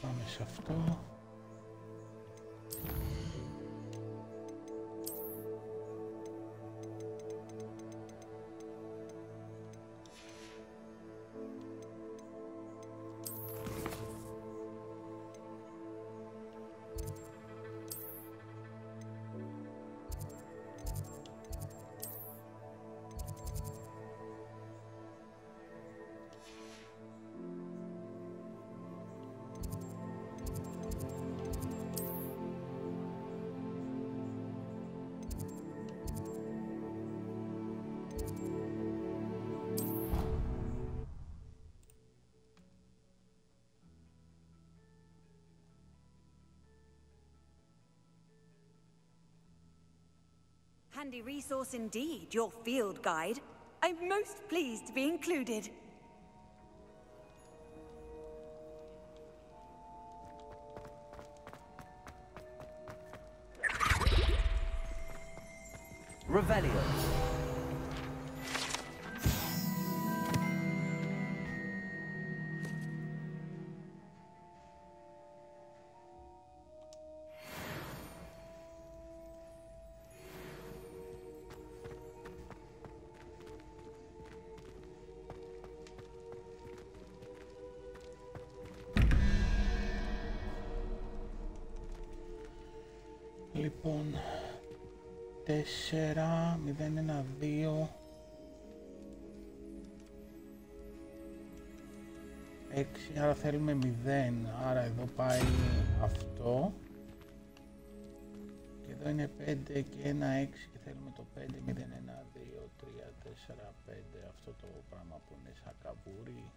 Πάμε σε αυτό. Handy resource indeed, your field guide. I'm most pleased to be included. Revelio. Λοιπόν, 4, 0, 1, 2, 6, άρα θέλουμε 0, άρα εδώ πάει αυτό και εδώ είναι 5 και 1, 6 και θέλουμε το 5, 0, 1, 2, 3, 4, 5, αυτό το πράγμα που είναι σαν καβούρι.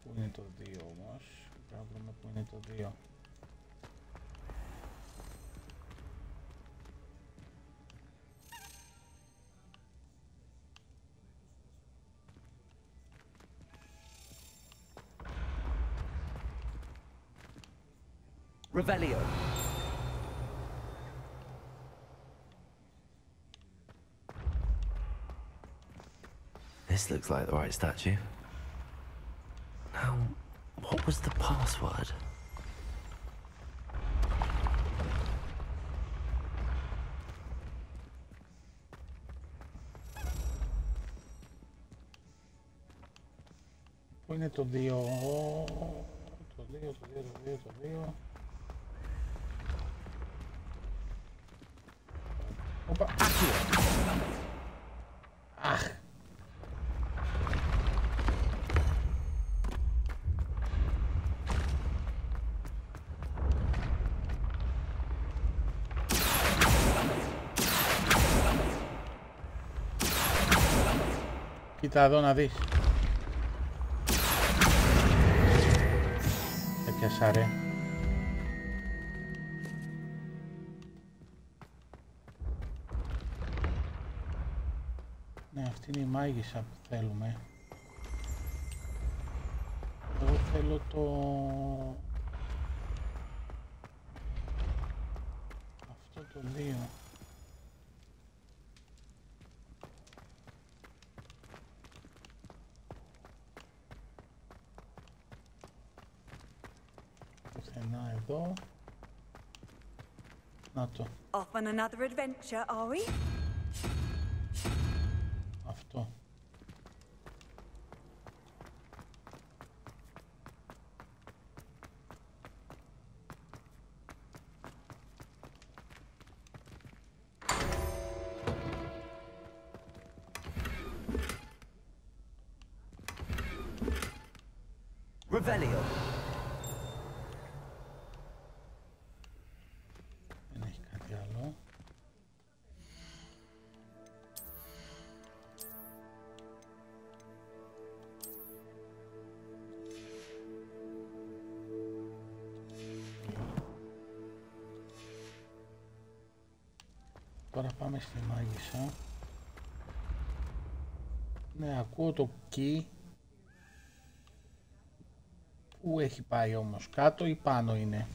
Πού είναι το 2 όμως, πρέπει να βρούμε πού είναι το 2. Revelio. This looks like the right statue. Now, what was the password? Πού είναι το 2? Το 2. Οπα. Αχ. Κοίτα εδώ να δεις. Έπιασα ρε. Ναι, αυτή είναι η μάγισσα που θέλουμε. Εγώ θέλω το... αυτό το 2. Πουθενά εδώ. Να το. Off on another adventure, are we? Αυτό. Revelio. Δεν έχει κάτι άλλο. Τώρα πάμε στη μάγισσα. Ναι, ακούω το κι. Πού έχει πάει όμως, κάτω ή πάνω είναι?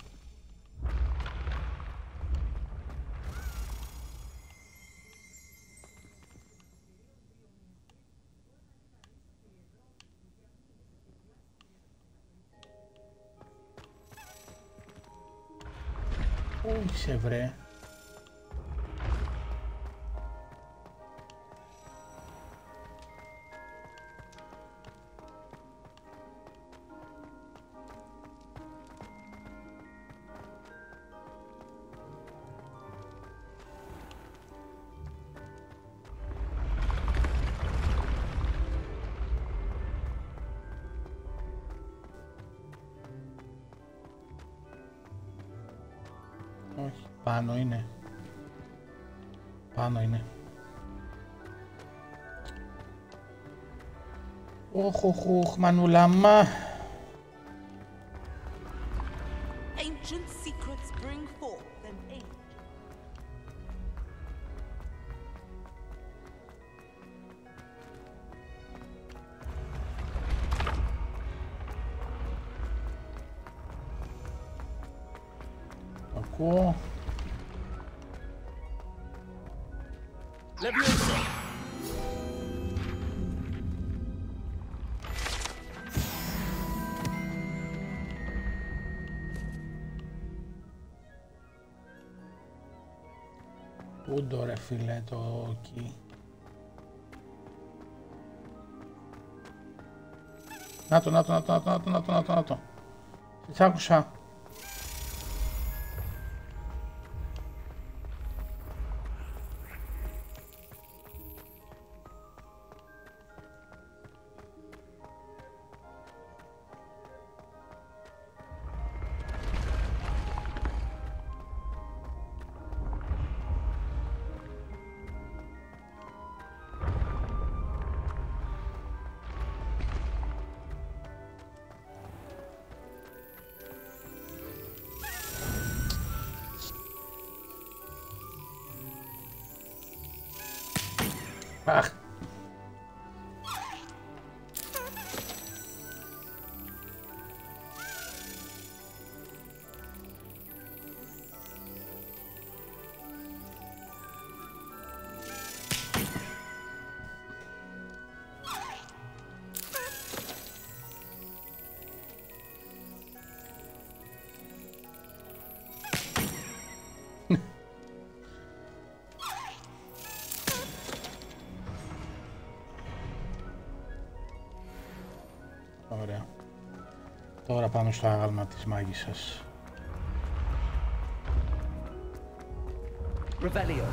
Πού είσαι βρε? Όχι, πάνω είναι. Πάνω είναι. Όχ, μανούλαμα. Ancient secrets bring forth an age. Ακούω. Πού το ρε φίλε το εκεί? Να το. Τι άκουσα? Αχ. Ωραία. Τώρα πάμε στο άγαλμα της μάγισσας. Revelio.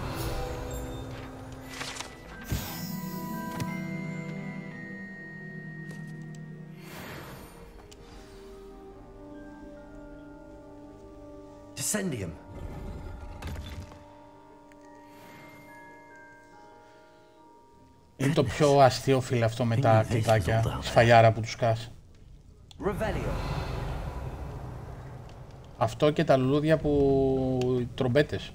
Descendium. Είναι το πιο αστείο φίλε αυτό με τα κλειδάκια, σφαλιάρα που τους κάς. Αυτό και τα λουλούδια που... οι τρομπέτες.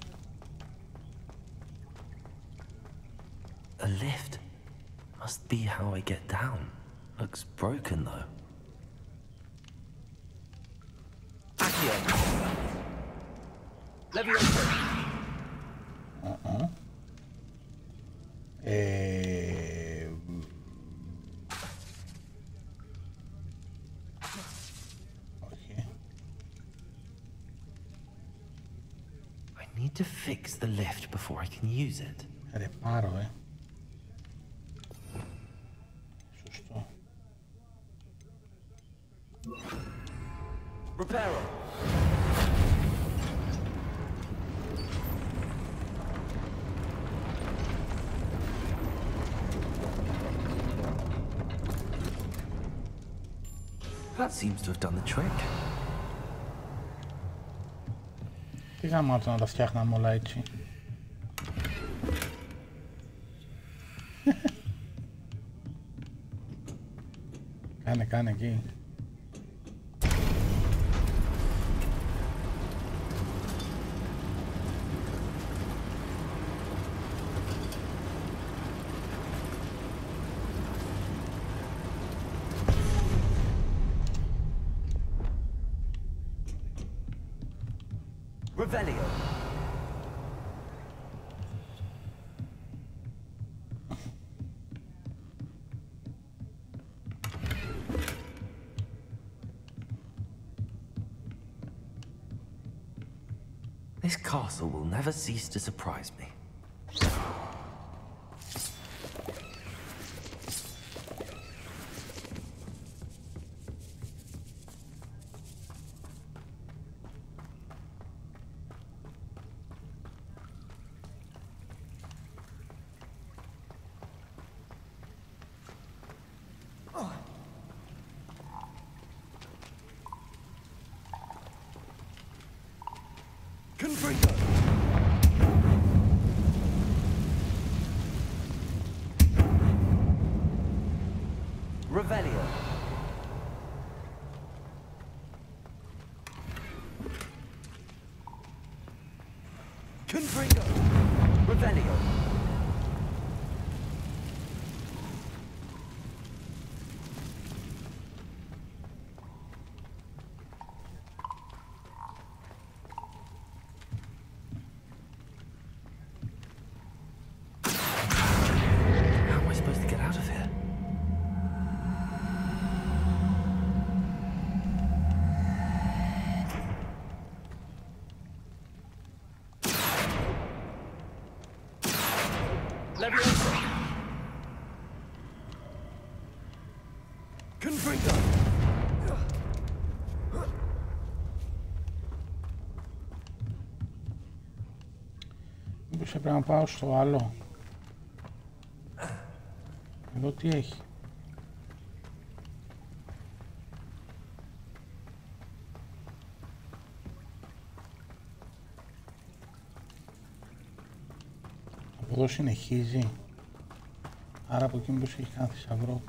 A lift must be how I get down. Looks broken though. Accio. Levioso. I need to fix the lift before I can use it. Ρε πάρω, Σωστό. Reparo. That seems to have done the trick. Τι γαμάτο να τα φτιάχναμε όλα έτσι. Κάνε εκεί. Revelio. This castle will never cease to surprise me. Revelio. Confringo. Revelio. How am I supposed to get out of here? Leviosa. Confringo. Μήπως έπρεπε να πάω στο άλλο. Εδώ τι έχει. Από εδώ συνεχίζει. Άρα από εκεί μήπως έχει κανένα θησαυρό.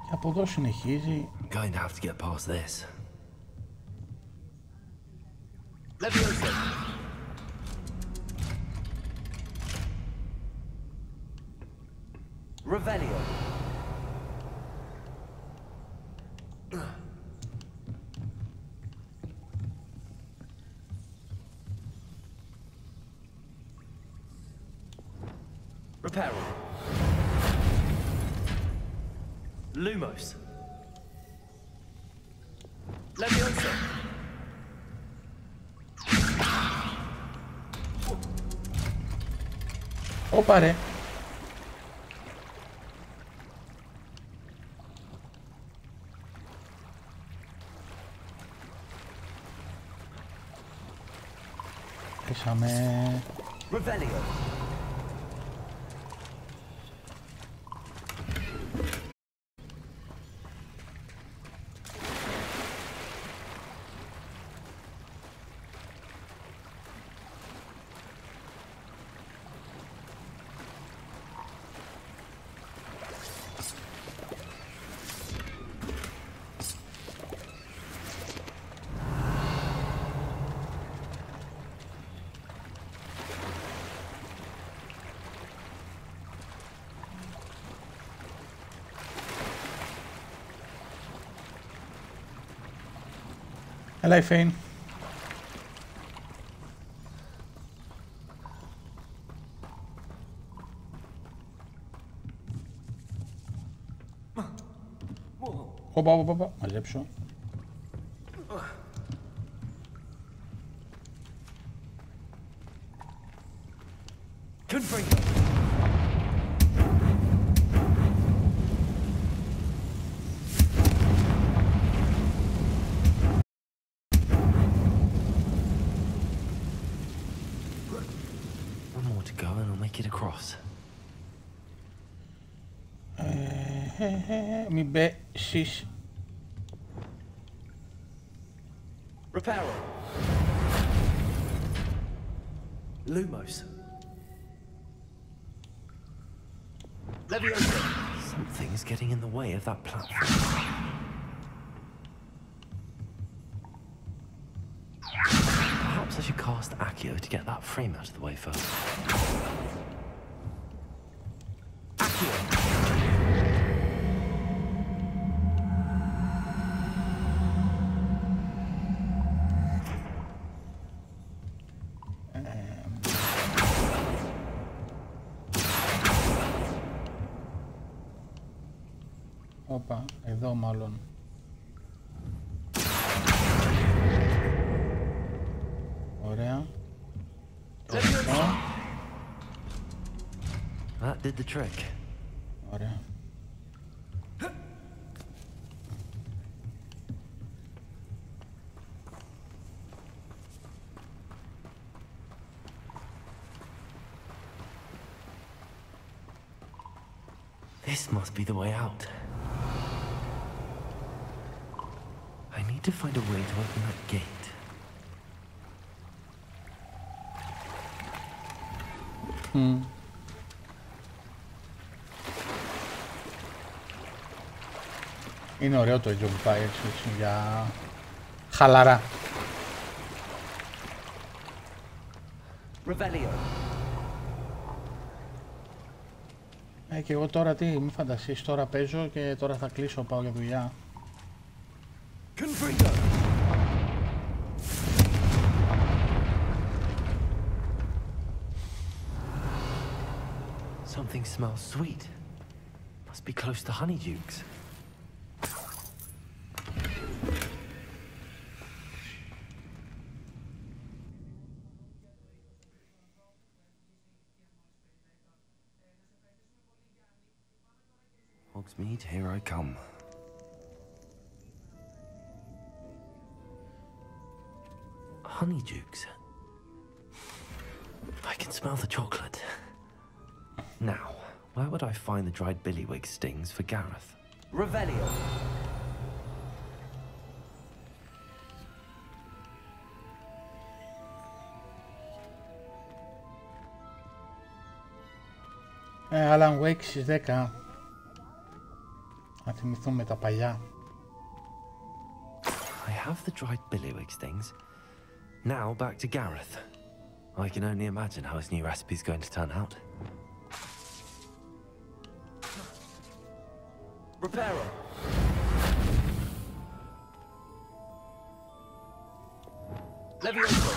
Και από εδώ συνεχίζει. I'm going to have to get past this. Revelio. Reparo. Lumos. Leviosa. Όπα ρε. Πέσαμε. Revelio. Έλα η Φέιν. Όπα, μαζέψω. Μην πέσεις. Reparo. Lumos. Leviosa. Something is getting in the way of that platform. Perhaps I should cast Accio to get that frame out of the way first. Accio. Όπα, εδώ μάλλον. Ωραία. That did the trick. Ωραία. This must be the way out. I need to find a way to open that gate. Είναι ωραίο το job πάει έτσι για χαλαρά. Revelio. Και εγώ τώρα τι, μην φαντασείς, τώρα παίζω και τώρα θα κλείσω, πάω για δουλειά. Something smells sweet. Must be close to Honeydukes. Hogsmeade, here I come. Honeydukes. I can smell the chocolate. Now, where would I find the dried billywig stings for Gareth? Revelio. Alan Wake στις 10. Να θυμηθούμε τα παλιά. I have the dried billywig stings. Now back to Gareth. I can only imagine how his new recipe is going to turn out. Reparo. Levioso.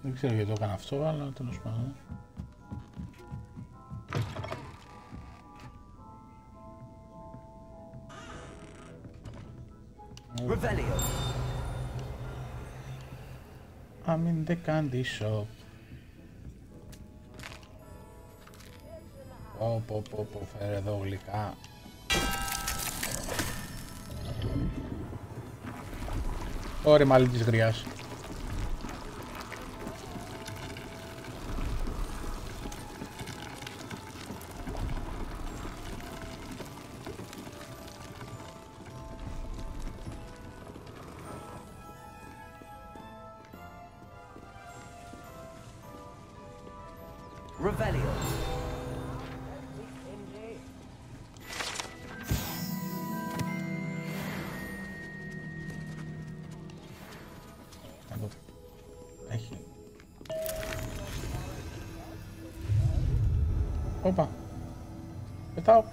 Δεν ξέρω γιατί το έκανα αυτό, αλλά τέλος πάντων. Revelio. I'm in the candy shop. Πω, φέρε εδώ γλυκά. Ωραία, μάλλον της γριάς. Revelio. Εδώ. Έχει. Όπα. Πετάω.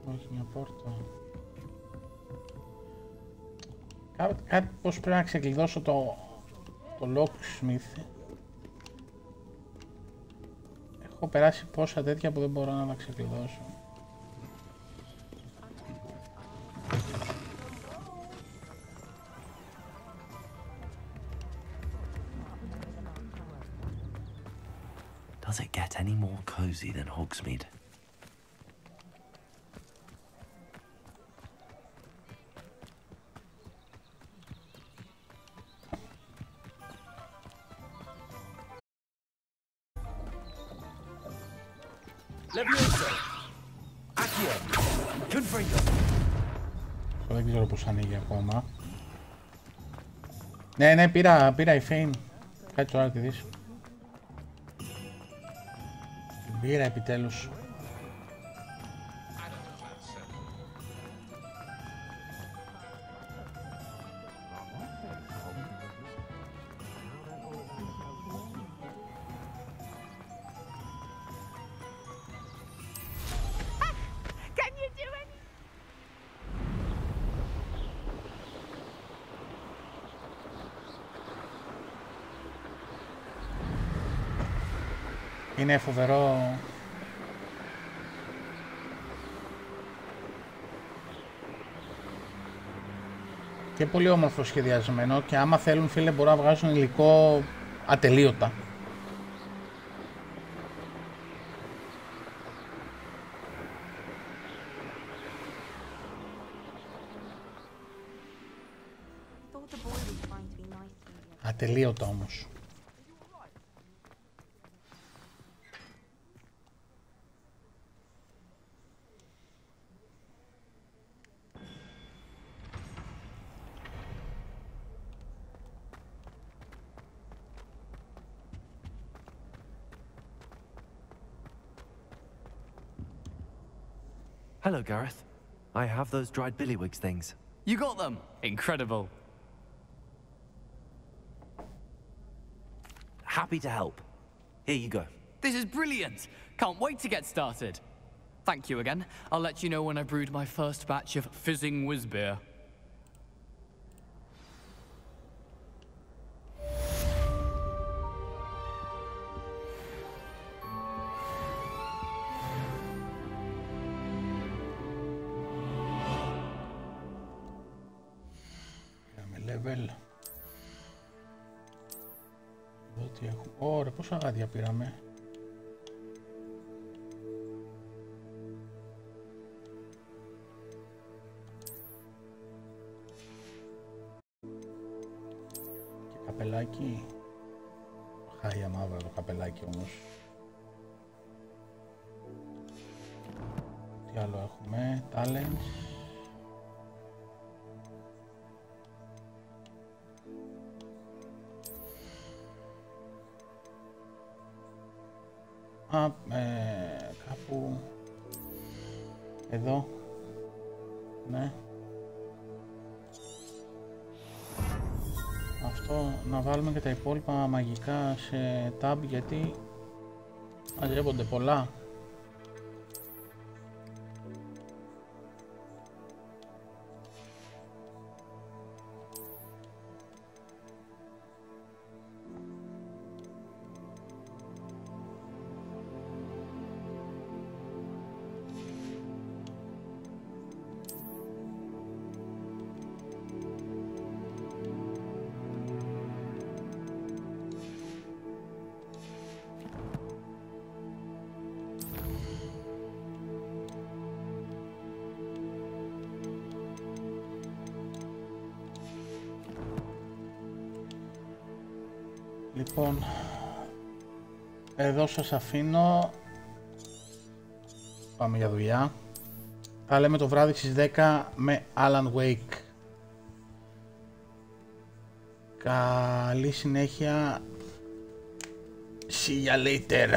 Όχι, μια πόρτα. Κάτι πως πρέπει να ξεκλειδώσω το locksmith. Έχω περάσει πόσα τέτοια που δεν μπορώ να τα ξεκλειδώσω. Does it get any more cozy than Hogsmeade? Levioso. Accio. Confringo. Δεν ξέρω πως ανοίγει ακόμα. Ναι, πήρα η Φέιν. Κάτσε τώρα να τη δεις. Την πήρα επιτέλους. Είναι φοβερό. Και πολύ όμορφο σχεδιασμένο και άμα θέλουν φίλε μπορούν να βγάζουν υλικό ατελείωτα. Ατελείωτα όμως. Hello, Gareth. I have those dried billywigs things. You got them? Incredible. Happy to help. Here you go. This is brilliant. Can't wait to get started. Thank you again. I'll let you know when I brewed my first batch of fizzing whiz beer. Level. Εδώ τι έχουμε. Ωραία, πόσα γάντια πήραμε. Και καπελάκι. Χάρια μαύρα το καπελάκι όμως. Τι άλλο έχουμε. Talents. Κάπου εδώ, ναι, να βάλουμε και τα υπόλοιπα μαγικά σε tab, γιατί μαζεύονται πολλά. Λοιπόν, εδώ σας αφήνω. Πάμε για δουλειά. Τα λέμε το βράδυ στις 10 με Alan Wake. Καλή συνέχεια. See ya later.